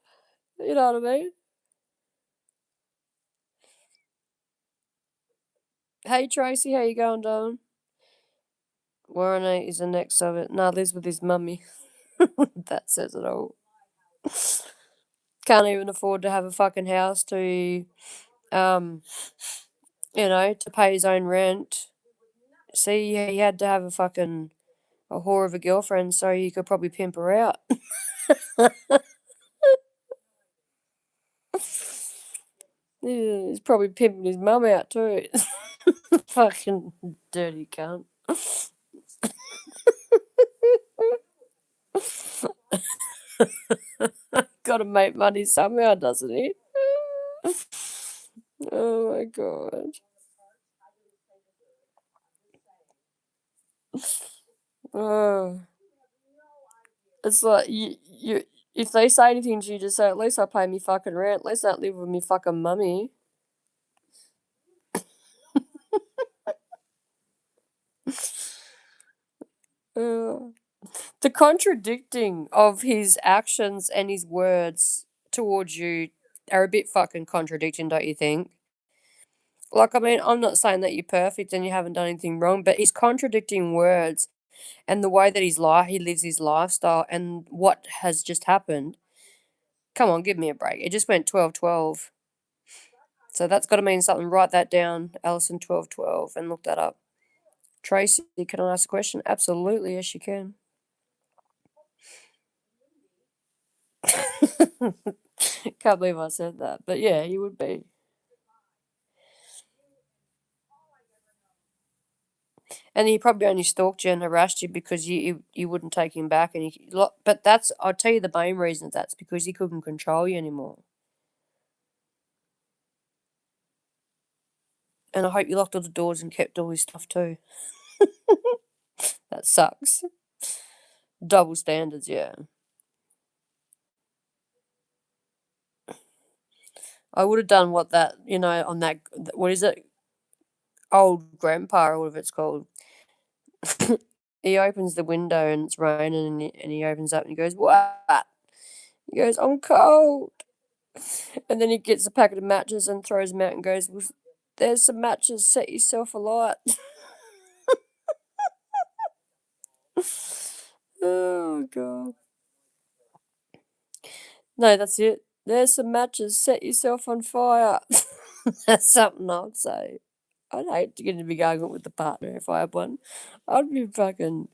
You know what I mean? Hey Tracy, how you going, darling? Warren is the next of it. No, lives with his mummy. That says it all. Can't even afford to have a fucking house to, um, to pay his own rent. See, he had to have a whore of a girlfriend so he could probably pimp her out. Yeah, he's probably pimping his mum out too. Fucking dirty cunt. Gotta make money somehow, doesn't he? Oh my God. Oh. It's like you if they say anything to you, just say, at least I pay me fucking rent. At least I don't live with me fucking mummy. Uh, the contradicting of his actions and his words towards you are a bit fucking contradicting, don't you think? Like, I mean, I'm not saying that you're perfect and you haven't done anything wrong, but his contradicting words and the way that he lives his lifestyle and what has just happened. Come on, give me a break. It just went 12-12. So that's got to mean something. Write that down, Alison 12-12, and look that up. Tracy, can I ask a question? Absolutely, yes, you can. Can't believe I said that. But yeah, you would be. And he probably only stalked you and harassed you because you wouldn't take him back. But I'll tell you the main reason that's because he couldn't control you anymore. And I hope you locked all the doors and kept all his stuff too. That sucks. Double standards, yeah. I would have done what that, on that, what is it? Old grandpa or whatever it's called. He opens the window and it's raining and he opens up and he goes, what? He goes, I'm cold. And then he gets a packet of matches and throws them out and goes, well, there's some matches, set yourself alight. Oh, God. No, that's it. There's some matches, set yourself on fire. That's something I'd say. I'd hate to get into a big argument with the partner if I had one. I'd be fucking.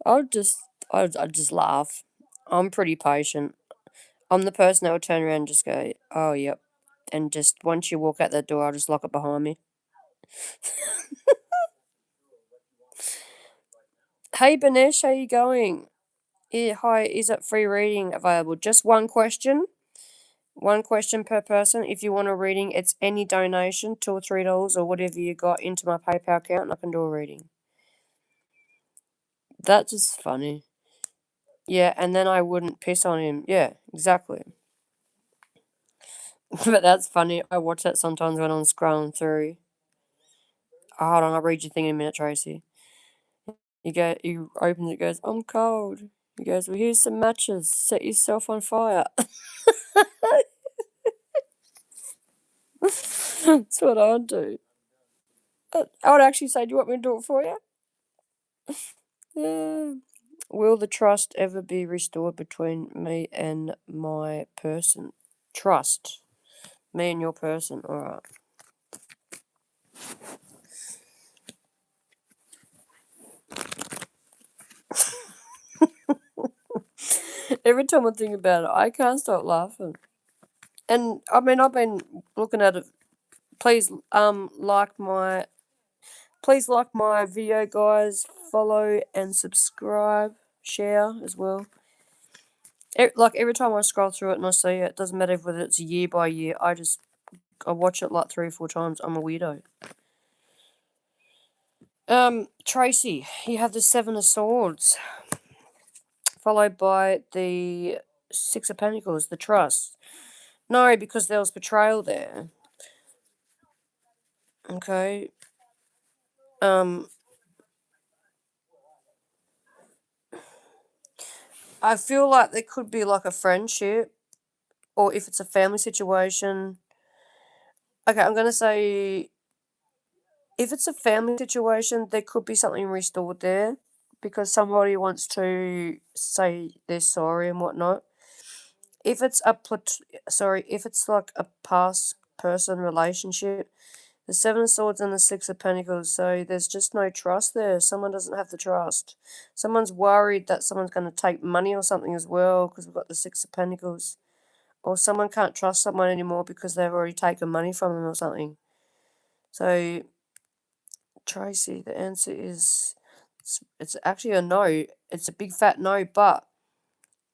I'd just. I'd just laugh. I'm pretty patient. I'm the person that will turn around and just go, oh, yep. And just once you walk out that door, I'll just lock it behind me. Hey, Banesh, how you going? Yeah, hi, is it free reading available? Just one question. One question per person. If you want a reading, it's any donation, $2 or $3 or whatever you got into my PayPal account, and I can do a reading. That's just funny. Yeah, and then I wouldn't piss on him. Yeah, exactly. But that's funny. I watch that sometimes when I'm scrolling through. Oh, hold on, I'll read your thing in a minute, Tracy. He opens it, goes, I'm cold. He goes, well, here's some matches. Set yourself on fire. That's what I'd do. I would actually say, do you want me to do it for you? Yeah. Will the trust ever be restored between me and my person? Trust. Me and your person. Alright. Every time I think about it, I can't stop laughing. And I mean, I've been looking at it. Please, like my video, guys. Follow and subscribe, share as well. Like every time I scroll through it and I see it, it doesn't matter whether it's year by year. I watch it like 3 or 4 times. I'm a weirdo. Tracy, you have the Seven of Swords, followed by the Six of Pentacles, the Trust. No, because there was betrayal there. Okay. I feel like there could be like a friendship, or if it's a family situation. Okay, I'm gonna say if it's a family situation, there could be something restored there because somebody wants to say they're sorry and whatnot. If it's if it's like a past person relationship, the Seven of Swords and the Six of Pentacles, so there's just no trust there. Someone doesn't have the trust. Someone's worried that someone's going to take money or something as well because we've got the Six of Pentacles. Or someone can't trust someone anymore because they've already taken money from them or something. So, Tracy, the answer is it's actually a no. It's a big fat no, but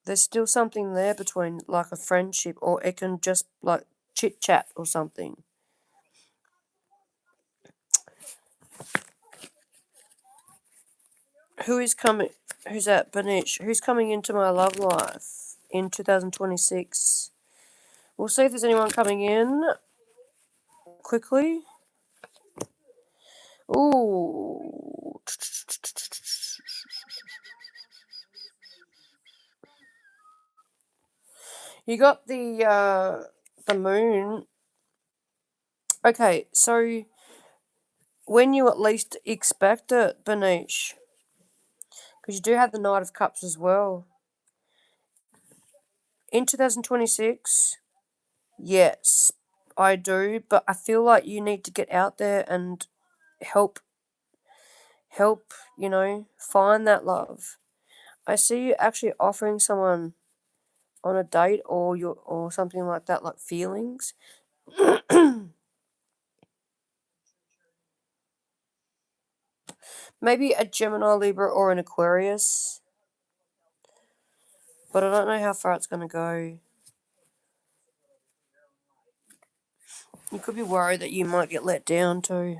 there's still something there between like a friendship, or it can just like chit chat or something. Who is coming? Who's that? Banish. Who's coming into my love life in 2026? We'll see if there's anyone coming in quickly. Ooh. You got the moon. Okay, so when you at least expect it, Banish, because you do have the Knight of Cups as well. In 2026, yes, I do, but I feel like you need to get out there and help, find that love. I see you actually offering someone on a date or something like that, like feelings. Maybe a Gemini, Libra, or an Aquarius. But I don't know how far it's going to go. You could be worried that you might get let down too.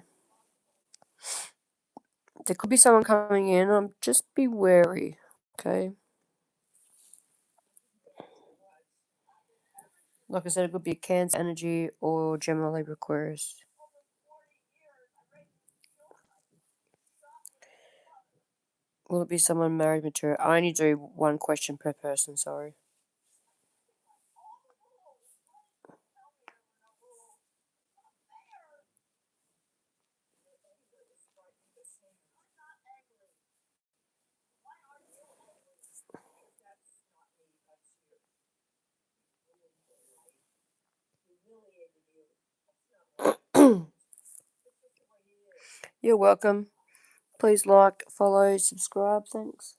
There could be someone coming in. Just be wary, okay? Like I said, it could be a Cancer energy or Gemini, Libra, Aquarius. Will it be someone married, mature? I only do one question per person, sorry. You're welcome. Please like, follow, subscribe. Thanks.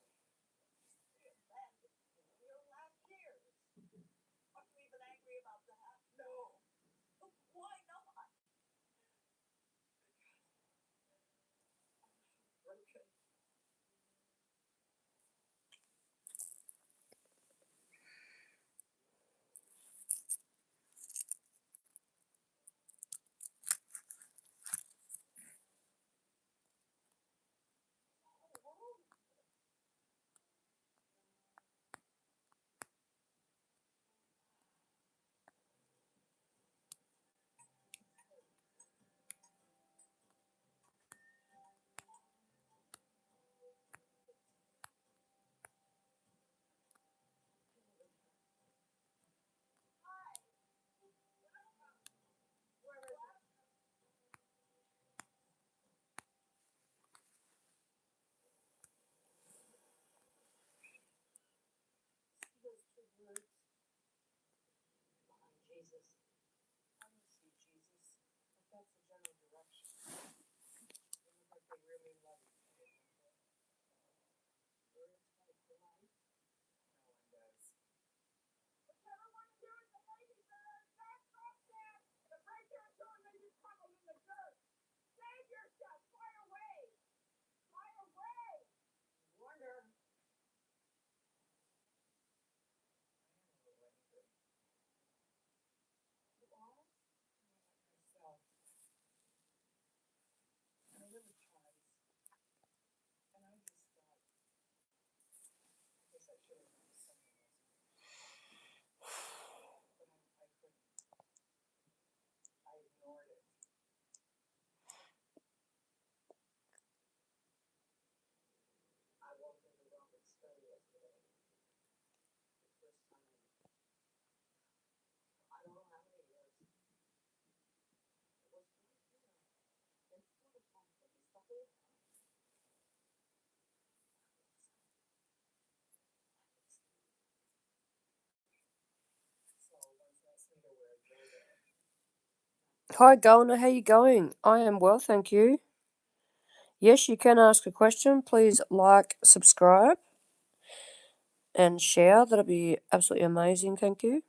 Hi, Galna. How you going? I am well, thank you. Yes, you can ask a question. Please like, subscribe, and share. That'll be absolutely amazing. Thank you.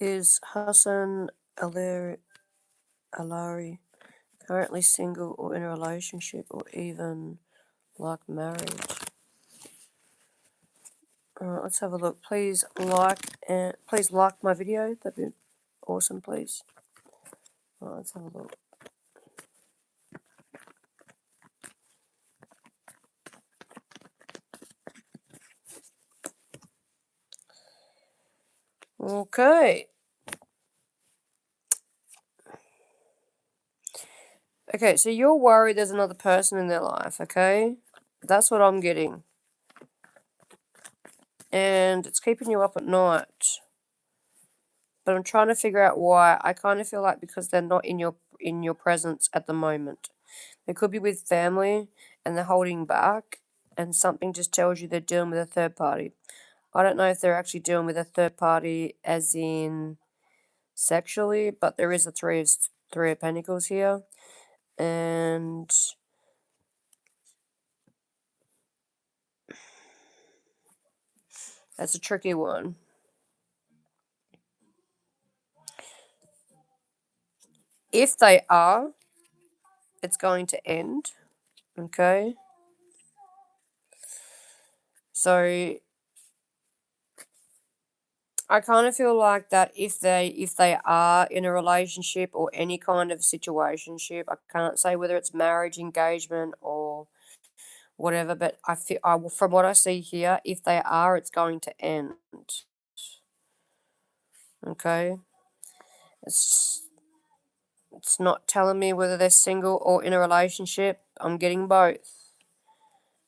Is Hassan Alari currently single or in a relationship or even like marriage? Let's have a look. Please like my video. That'd be awesome, please. Let's have a look. Okay. Okay, so you're worried there's another person in their life, okay? That's what I'm getting. And it's keeping you up at night. But I'm trying to figure out why. I kind of feel like because they're not in your presence at the moment. They could be with family and they're holding back, and something just tells you they're dealing with a third party. I don't know if they're actually dealing with a third party as in sexually, but there is a three of pentacles here. And that's a tricky one. If they are, it's going to end. Okay. So I kind of feel like that if they are in a relationship or any kind of situationship, I can't say whether it's marriage, engagement, or whatever, but I feel from what I see here, if they are, it's going to end. Okay, it's it's not telling me whether they're single or in a relationship. I'm getting both.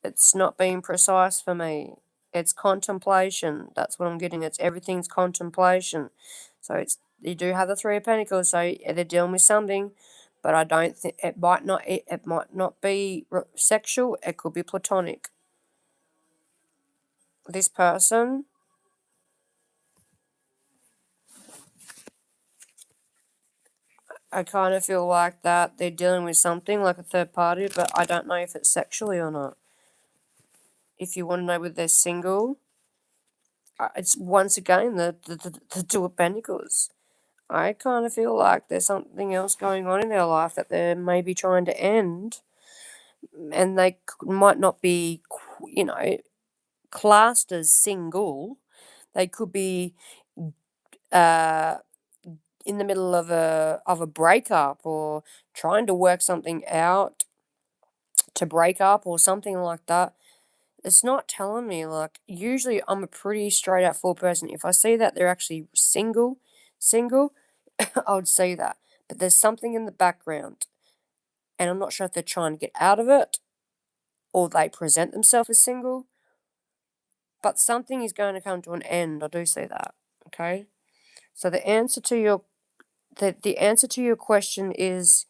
It's not being precise for me. It's contemplation. That's what I'm getting. It's everything's contemplation. So it's you do have the Three of Pentacles. So they're dealing with something, but I don't think it might not be sexual. It could be platonic. this person, I kind of feel like that they're dealing with something like a third party, but I don't know if it's sexually or not. If you want to know whether they're single, it's once again the Two of Pentacles. I kind of feel like there's something else going on in their life that they're maybe trying to end, and they might not be, classed as single. They could be uh, in the middle of a breakup or trying to work something out to break up or something like that. It's not telling me, like, usually I'm a pretty straight out forward person. If I see that they're actually single, I would say that. But there's something in the background, and I'm not sure if they're trying to get out of it or they present themselves as single, but something is going to come to an end. I do see that. Okay? So the answer to your question is,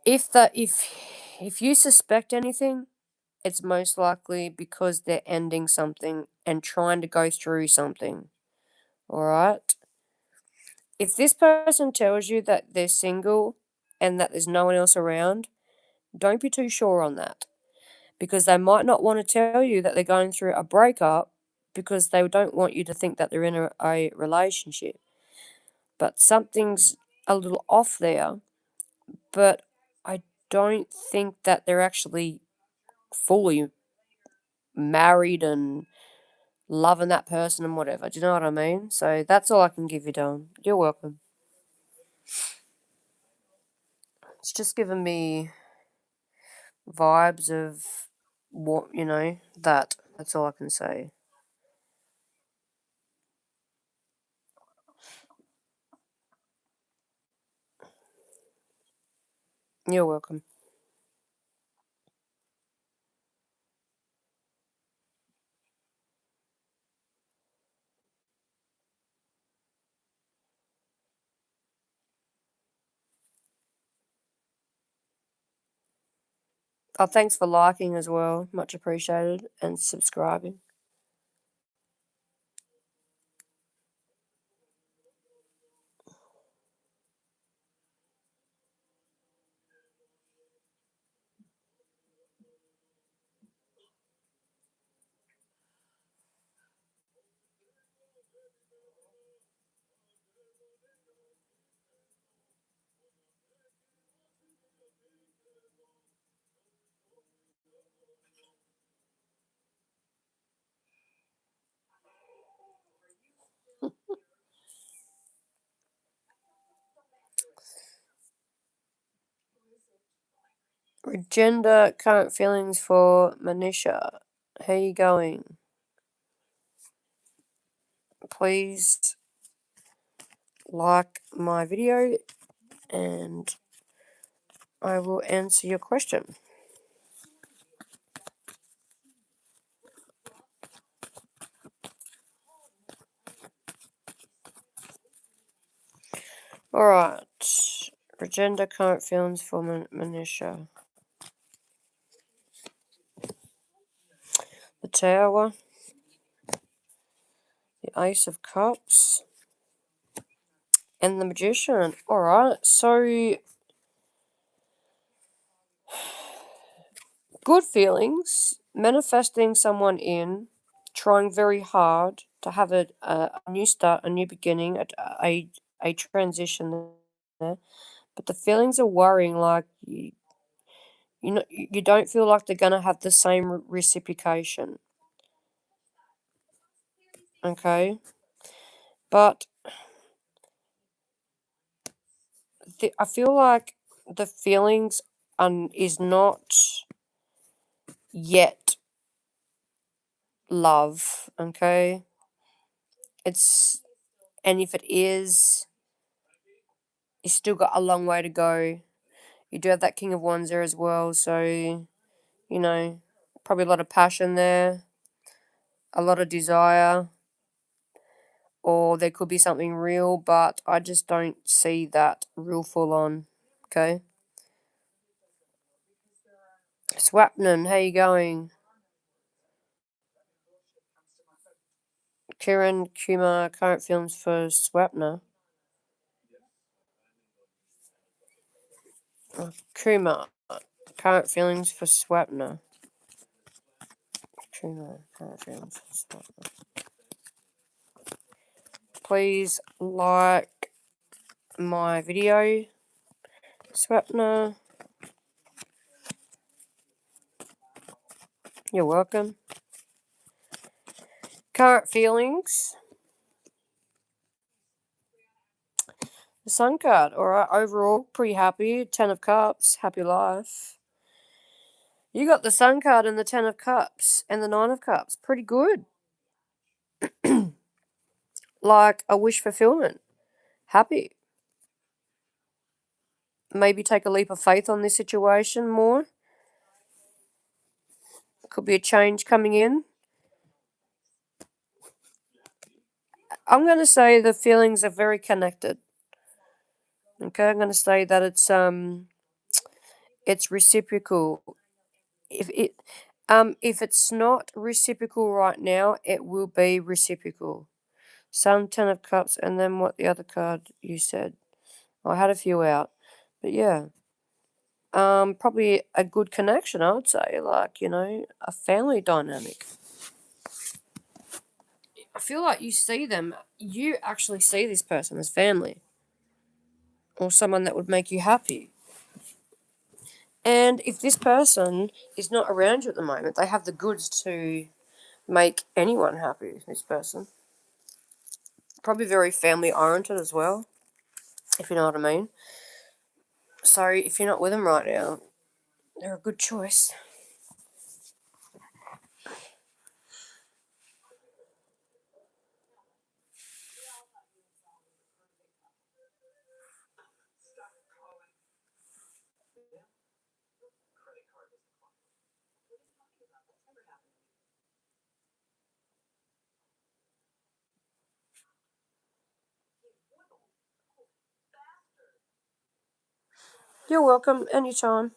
if you suspect anything, it's most likely because they're ending something and trying to go through something. All right? If this person tells you that they're single and that there's no one else around, don't be too sure on that, because they might not want to tell you that they're going through a breakup because they don't want you to think that they're in a relationship. But something's a little off there, but I don't think that they're actually fully married and loving that person and whatever. Do you know what I mean? So that's all I can give you, Don. You're welcome. It's just giving me vibes of what, that. That's all I can say. You're welcome. Oh, thanks for liking as well. Much appreciated. And subscribing. Agenda, current feelings for Manisha. How you going? Please like my video and I will answer your question. Alright. Agenda, current feelings for Manisha. The Tower. The Ace of Cups. And the Magician. Alright, so good feelings, manifesting someone in, trying very hard to have a new start, a new beginning, a transition there. But the feelings are worrying, like you don't feel like they're gonna have the same reciprocation. Okay, but I feel like the feelings is not yet love. Okay, it's and if it is, you still got a long way to go. You do have that King of Wands there as well, so probably a lot of passion there, a lot of desire, or there could be something real, but I just don't see that real full on. Okay. Swapnan, how you going? Kiran Kumar, current feelings for Swapna. Kumar, current feelings for Swapna. Kumar, current feelings for Swapna. Please like my video, Swapna. You're welcome. Current feelings. The Sun card. Alright, overall, pretty happy. 10 of Cups, happy life. You got the Sun card and the 10 of Cups and the 9 of Cups. Pretty good. Like a wish fulfillment. Happy. Maybe take a leap of faith on this situation more. Could be a change coming in. I'm going to say the feelings are very connected. Okay, I'm going to say that it's reciprocal. If it's not reciprocal right now, it will be reciprocal. Sun, 10 of Cups, and then what the other card you said? I had a few out, but yeah. Probably a good connection, I would say, like, a family dynamic. I feel like you actually see this person as family or someone that would make you happy. And if this person is not around you at the moment, they have the goods to make anyone happy, this person. Probably very family oriented as well, if you know what I mean. So if you're not with them right now, they're a good choice. You're welcome anytime.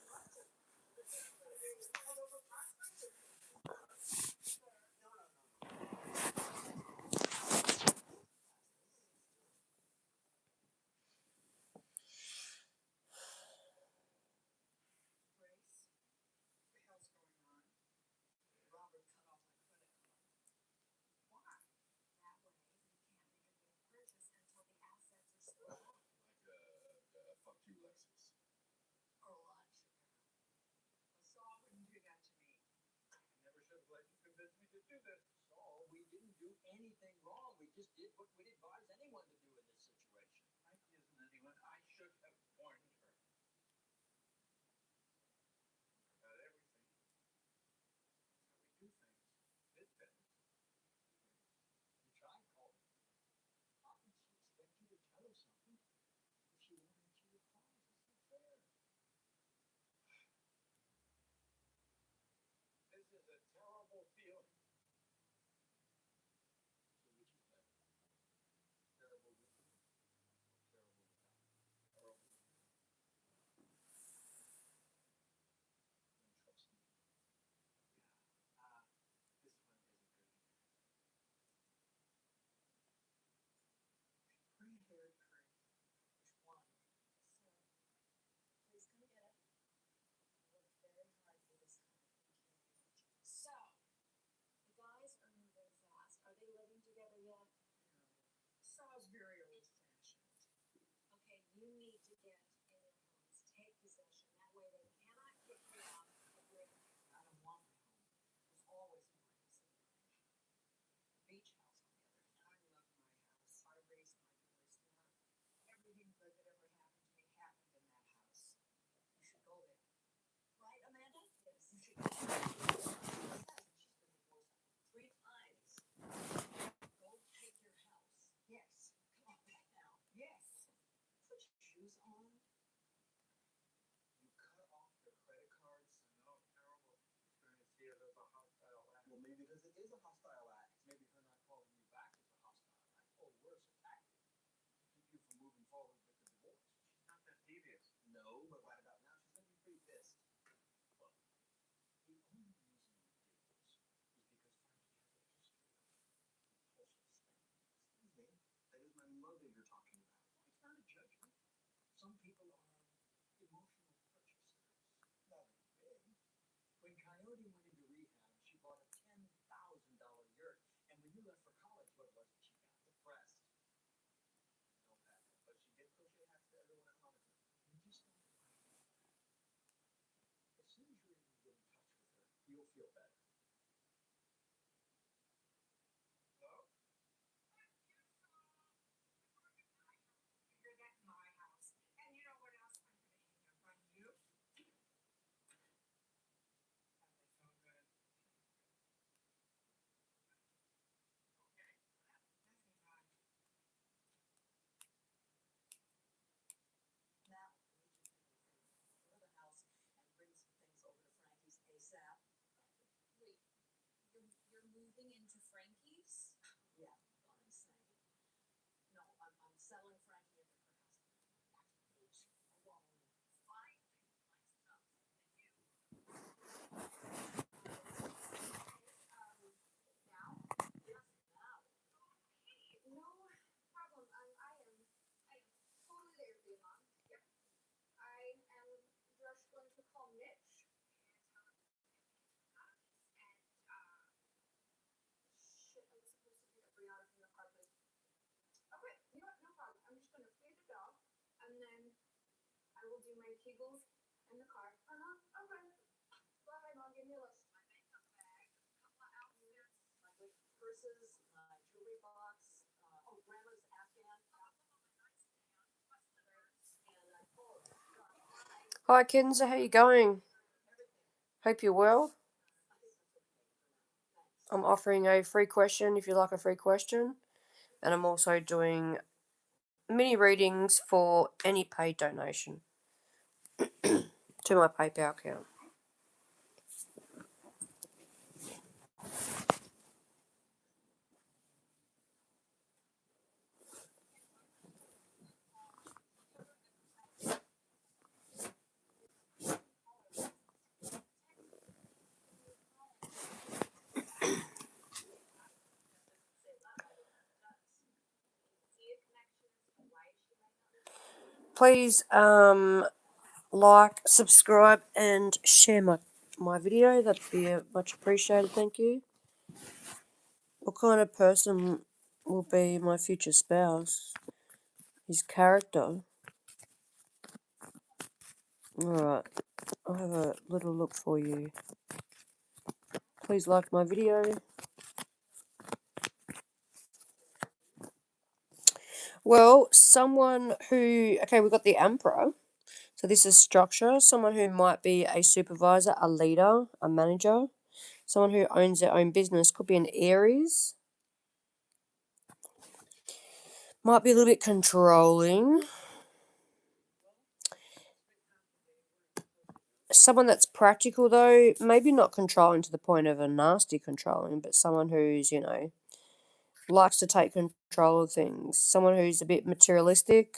Hi, Kenza. How you going? Hope you're well. I'm offering a free question if you like a free question, and I'm also doing mini readings for any paid donation to my PayPal account. Please like, subscribe, and share my video. That'd be much appreciated. Thank you. What kind of person will be my future spouse? His character. Alright, I'll have a little look for you. Please like my video. Well, someone who... Okay, we've got the Emperor. So this is structure. Someone who might be a supervisor, a leader, a manager. Someone who owns their own business. Could be an Aries. Might be a little bit controlling. Someone that's practical, though. Maybe not controlling to the point of a nasty controlling, but someone who's, likes to take control of things. Someone who's a bit materialistic.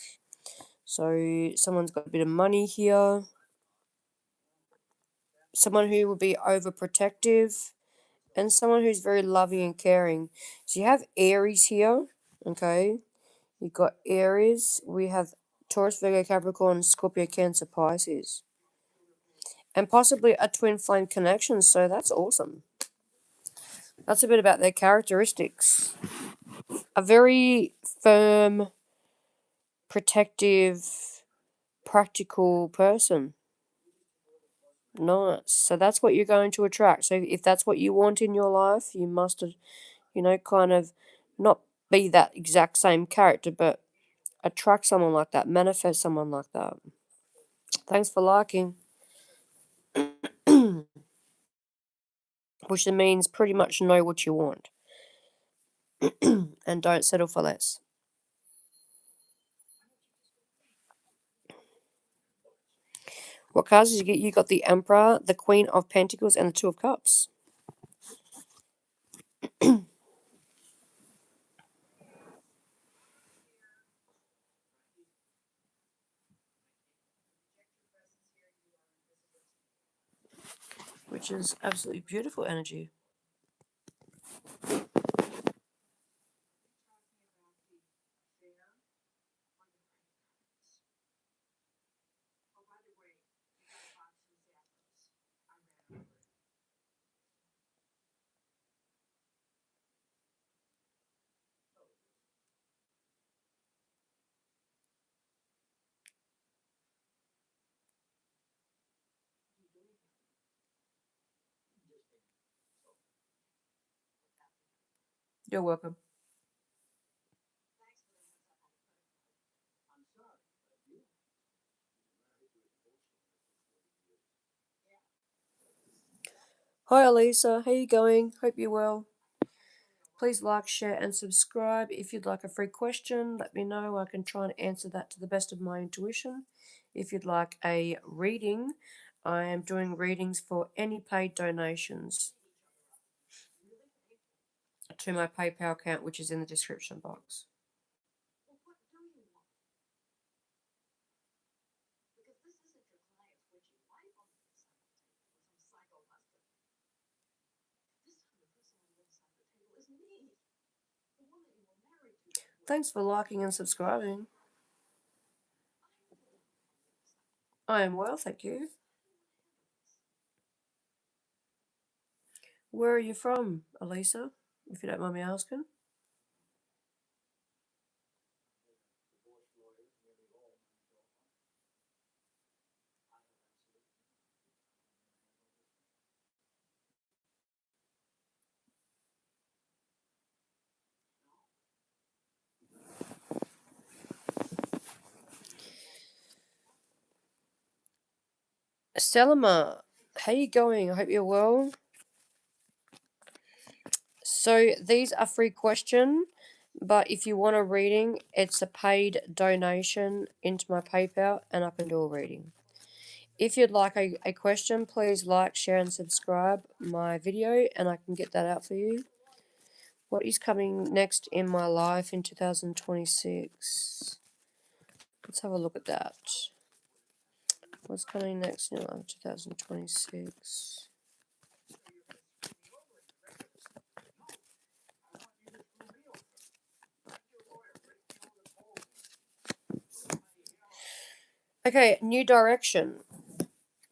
So someone's got a bit of money here. Someone who will be overprotective. And someone who's very loving and caring. So you have Aries here, okay? You've got Aries. We have Taurus, Virgo, Capricorn, Scorpio, Cancer, Pisces. And possibly a twin flame connection, so that's awesome. That's a bit about their characteristics. A very firm, protective, practical person. Nice. So that's what you're going to attract. So if that's what you want in your life, you must, kind of not be that exact same character, but attract someone like that, manifest someone like that. Thanks for liking. Which means pretty much know what you want. And don't settle for less. What cards did you get? You got the Emperor, the Queen of Pentacles, and the Two of Cups. Which is absolutely beautiful energy. You're welcome. Hi, Elisa. How you going? Hope you're well. Please like, share, and subscribe. If you'd like a free question, let me know. I can try and answer that to the best of my intuition. If you'd like a reading, I am doing readings for any paid donations to my PayPal account, which is in the description box. Thanks for liking and subscribing. I am well, thank you. Where are you from, Elisa, if you don't mind me asking? Selma, how you going? I hope you're well. So these are free question, but if you want a reading, it's a paid donation into my PayPal and I can do a reading. If you'd like a question, please like, share, and subscribe my video and I can get that out for you. What is coming next in my life in 2026? Let's have a look at that. What's coming next in 2026? Okay, new direction.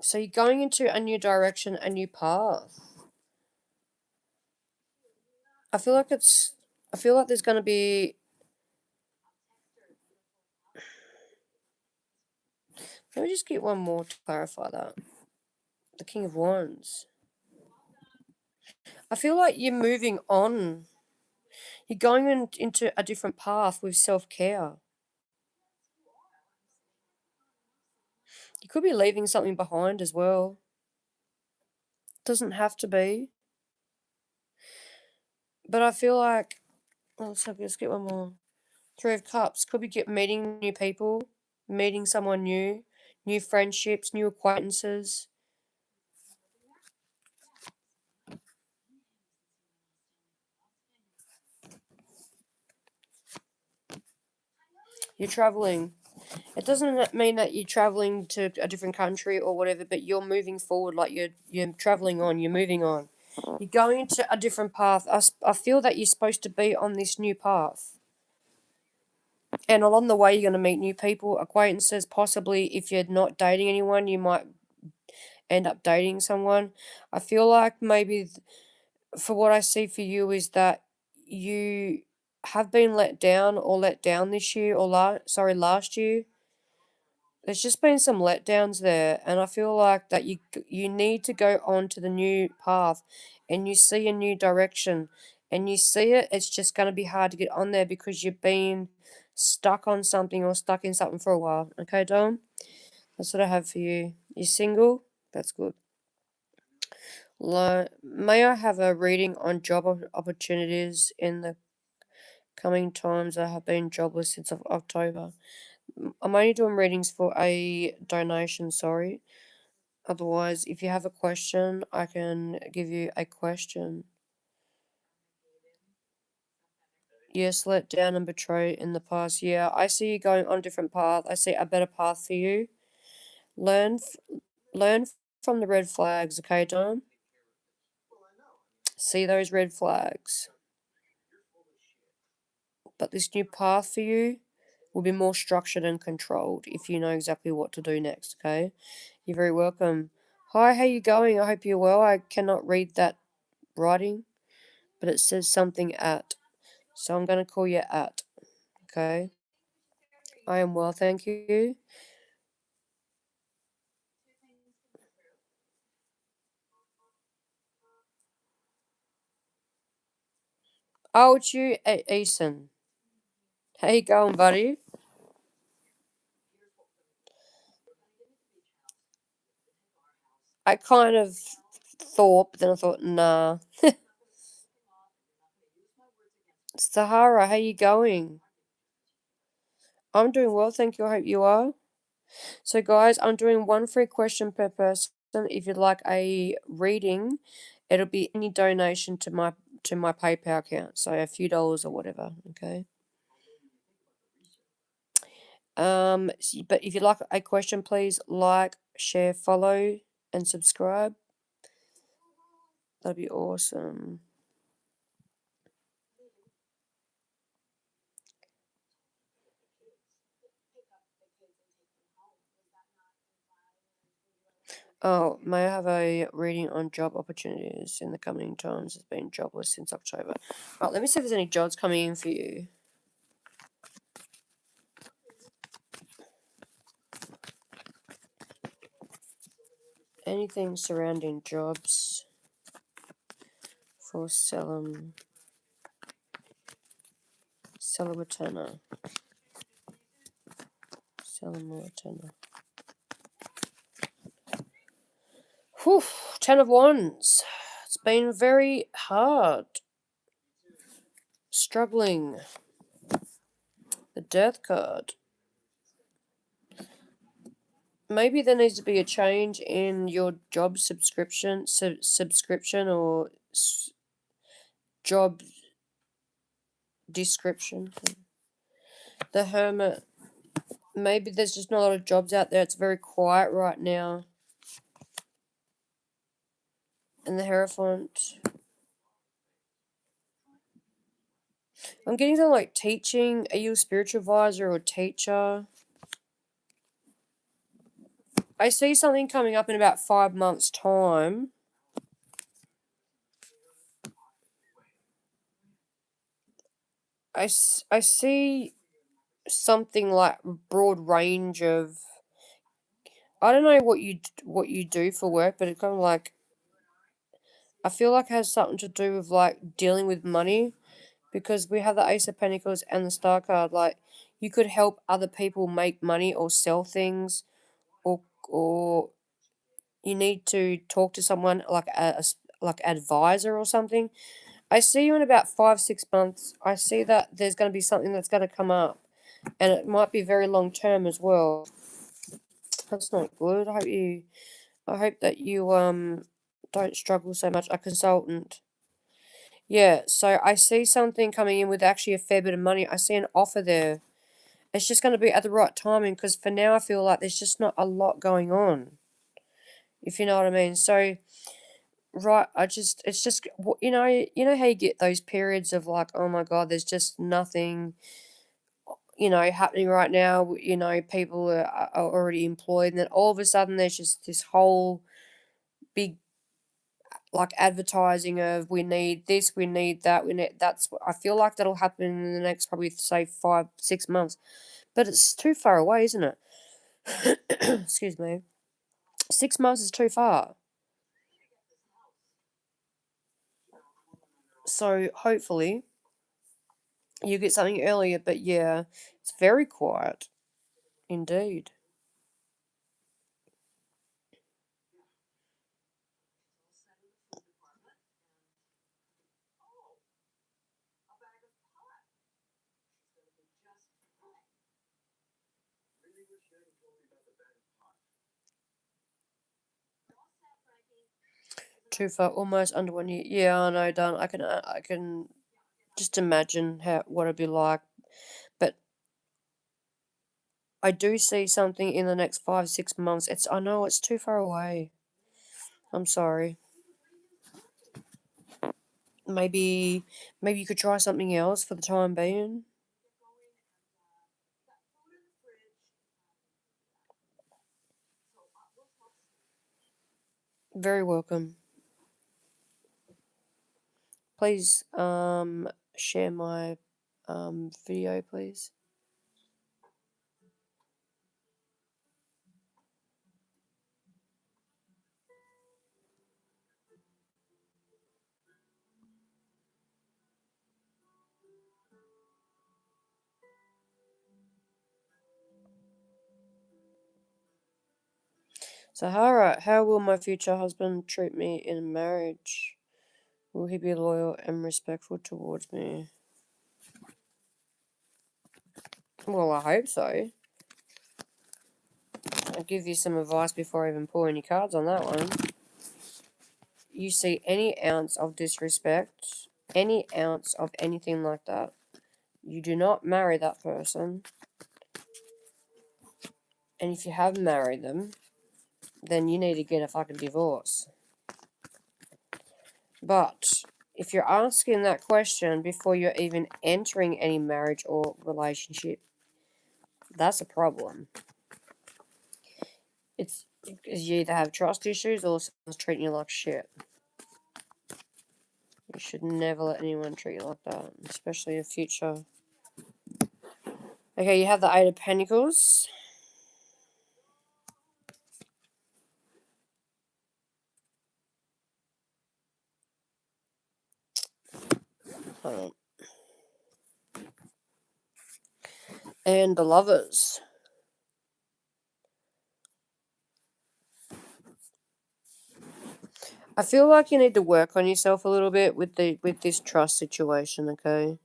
So you're going into a new direction, a new path. I feel like there's going to be. Let me just get one more to clarify that. The King of Wands. I feel like you're moving on. You're going into a different path with self care. You could be leaving something behind as well. Doesn't have to be. But I feel like, let's get one more. Three of Cups. Could be meeting new people, meeting someone new friendships, new acquaintances. You're traveling. It doesn't mean that you're traveling to a different country or whatever, but you're moving forward, like you're traveling on, you're moving on. You're going into a different path. I feel that you're supposed to be on this new path. And along the way, you're going to meet new people, acquaintances. Possibly, if you're not dating anyone, you might end up dating someone. I feel like maybe, for what I see for you, is that you have been let down or let down this year or last year. There's just been some letdowns there, and I feel like that you need to go on to the new path, and you see a new direction, and you see it. It's just going to be hard to get on there because you've been stuck on something or stuck in something for a while. Okay, Dom, that's what I have for you. You're single. That's good. May I have a reading on job opportunities in the coming times? I have been jobless since October. I'm only doing readings for a donation, sorry. Otherwise, if you have a question, I can give you a question. Yes, let down and betray in the past. Yeah, I see you going on a different path. I see a better path for you. Learn, learn from the red flags, okay, Dom? See those red flags. But this new path for you will be more structured and controlled if you know exactly what to do next, okay? You're very welcome. Hi, how you going? I hope you're well. I cannot read that writing, but it says something at. So I'm going to call you at, okay? I am well, thank you. Oh, it's you, Eason. How you going, buddy? I kind of thought, but then I thought, nah. Sahara, how you going? I'm doing well, thank you. I hope you are. So, guys, I'm doing one free question per person. If you'd like a reading, it'll be any donation to my PayPal account, so a few dollars or whatever. Okay. But if you'd like a question, please like, share, follow, and subscribe. That'd be awesome. Oh, may I have a reading on job opportunities in the coming times? Has been jobless since October. Right, let me see if there's any jobs coming in for you. Anything surrounding jobs for Salawatana. Whew, 10 of Wands. It's been very hard. Struggling. The Death card. Maybe there needs to be a change in your job subscription, or job description. The Hermit. Maybe there's just not a lot of jobs out there. It's very quiet right now. And the Hierophant. I'm getting something like teaching. Are you a spiritual advisor or teacher? I see something coming up in about 5 months' time. I see something like broad range of. I don't know what you do for work, but it's kind of like I feel like it has something to do with like dealing with money, because we have the Ace of Pentacles and the Star card. Like you could help other people make money or sell things, or you need to talk to someone like like advisor or something. I see you in about 5 6 months. I see that there's going to be something that's going to come up, and it might be very long term as well. That's not good. I hope that you don't struggle so much. A consultant. Yeah, so I see something coming in with actually a fair bit of money. I see an offer there. It's just going to be at the right timing, because for now I feel like there's just not a lot going on. If you know what I mean. So right, it's just you know how you get those periods of like, oh my god, there's just nothing, happening right now. People are already employed, and then all of a sudden there's just this whole big like advertising of we need this, we need that, that's I feel like that'll happen in the next probably say 5 6 months, but it's too far away, isn't it? Excuse me. 6 months is too far. So hopefully you get something earlier, but yeah, it's very quiet indeed. Too far, almost under 1 year. Yeah, I know, done. I can just imagine what it'd be like, but I do see something in the next 5 6 months. I know it's too far away. I'm sorry. Maybe you could try something else for the time being. Very welcome. Please share my video, please. Sahara, how will my future husband treat me in marriage? Will he be loyal and respectful towards me? Well, I hope so. I'll give you some advice before I even pull any cards on that one. You see any ounce of disrespect, any ounce of anything like that, you do not marry that person. And if you have married them, then you need to get a fucking divorce. But if you're asking that question before you're even entering any marriage or relationship, that's a problem. It's because you either have trust issues or someone's treating you like shit. You should never let anyone treat you like that, especially in future. Okay, you have the Eight of Pentacles. Hold on. And the Lovers. I feel like you need to work on yourself a little bit with this trust situation, okay?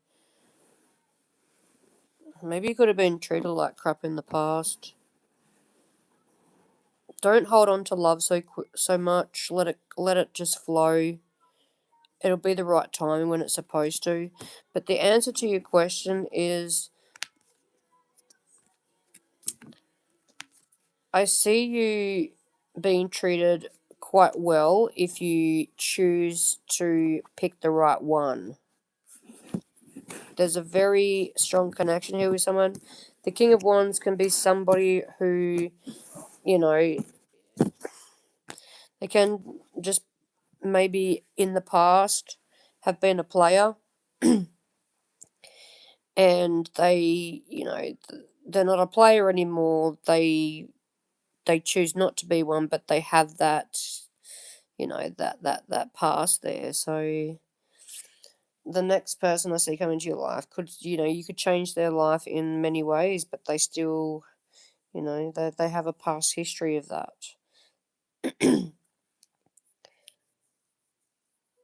Maybe you could have been treated like crap in the past. Don't hold on to love so much. Let it just flow. It'll be the right time when it's supposed to. But the answer to your question is, I see you being treated quite well if you choose to pick the right one. There's a very strong connection here with someone. The King of Wands can be somebody who, they can just maybe in the past have been a player and they, they're not a player anymore. They choose not to be one, but they have that, that past there. So the next person I see come into your life could, you could change their life in many ways, but they still, they have a past history of that.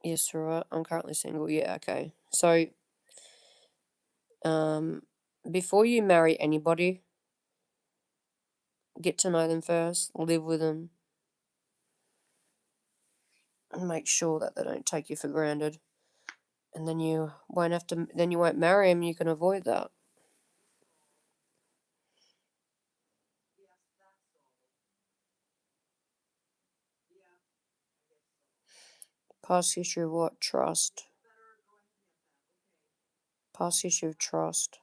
Yes, right. I'm currently single. Yeah, okay. So, before you marry anybody, get to know them first, live with them, and make sure that they don't take you for granted. And then you won't marry them. You can avoid that. Past history of what? Trust. Past history of trust.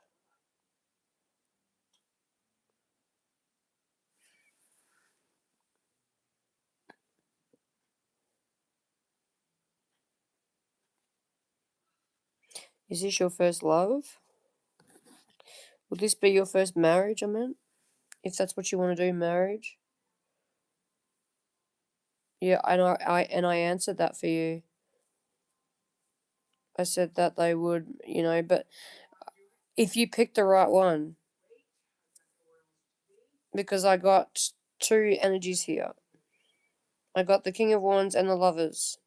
Is this your first love? Will this be your first marriage, I meant? If that's what you want to do, marriage? Yeah, I answered that for you. I said that they would, but if you pick the right one, because I got two energies here. I got the King of Wands and the Lovers.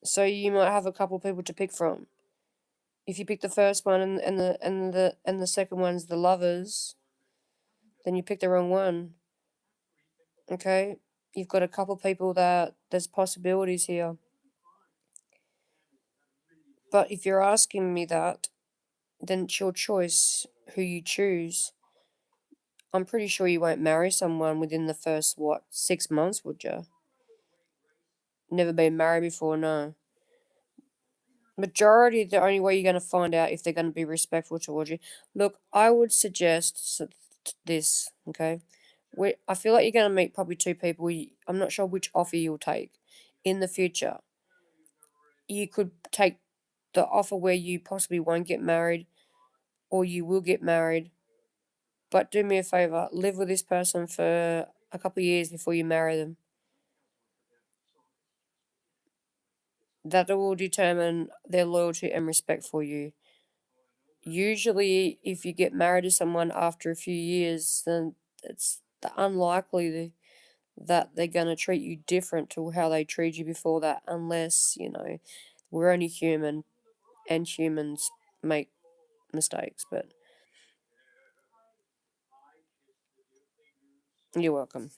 So you might have a couple of people to pick from. If you pick the first one and the second one's the Lovers, then you pick the wrong one. Okay? You've got a couple of people that there's possibilities here. But if you're asking me that, then it's your choice who you choose. I'm pretty sure you won't marry someone within the first, 6 months, would you? Never been married before, no. Majority, the only way you're going to find out if they're going to be respectful towards you. Look, I would suggest this, okay? I feel like you're going to meet probably two people. I'm not sure which offer you'll take in the future. You could take the offer where you possibly won't get married or you will get married. But do me a favour, live with this person for a couple of years before you marry them. That will determine their loyalty and respect for you. Usually, if you get married to someone after a few years, then it's unlikely that they're going to treat you different to how they treated you before that, unless, we're only human and humans make mistakes. But you're welcome.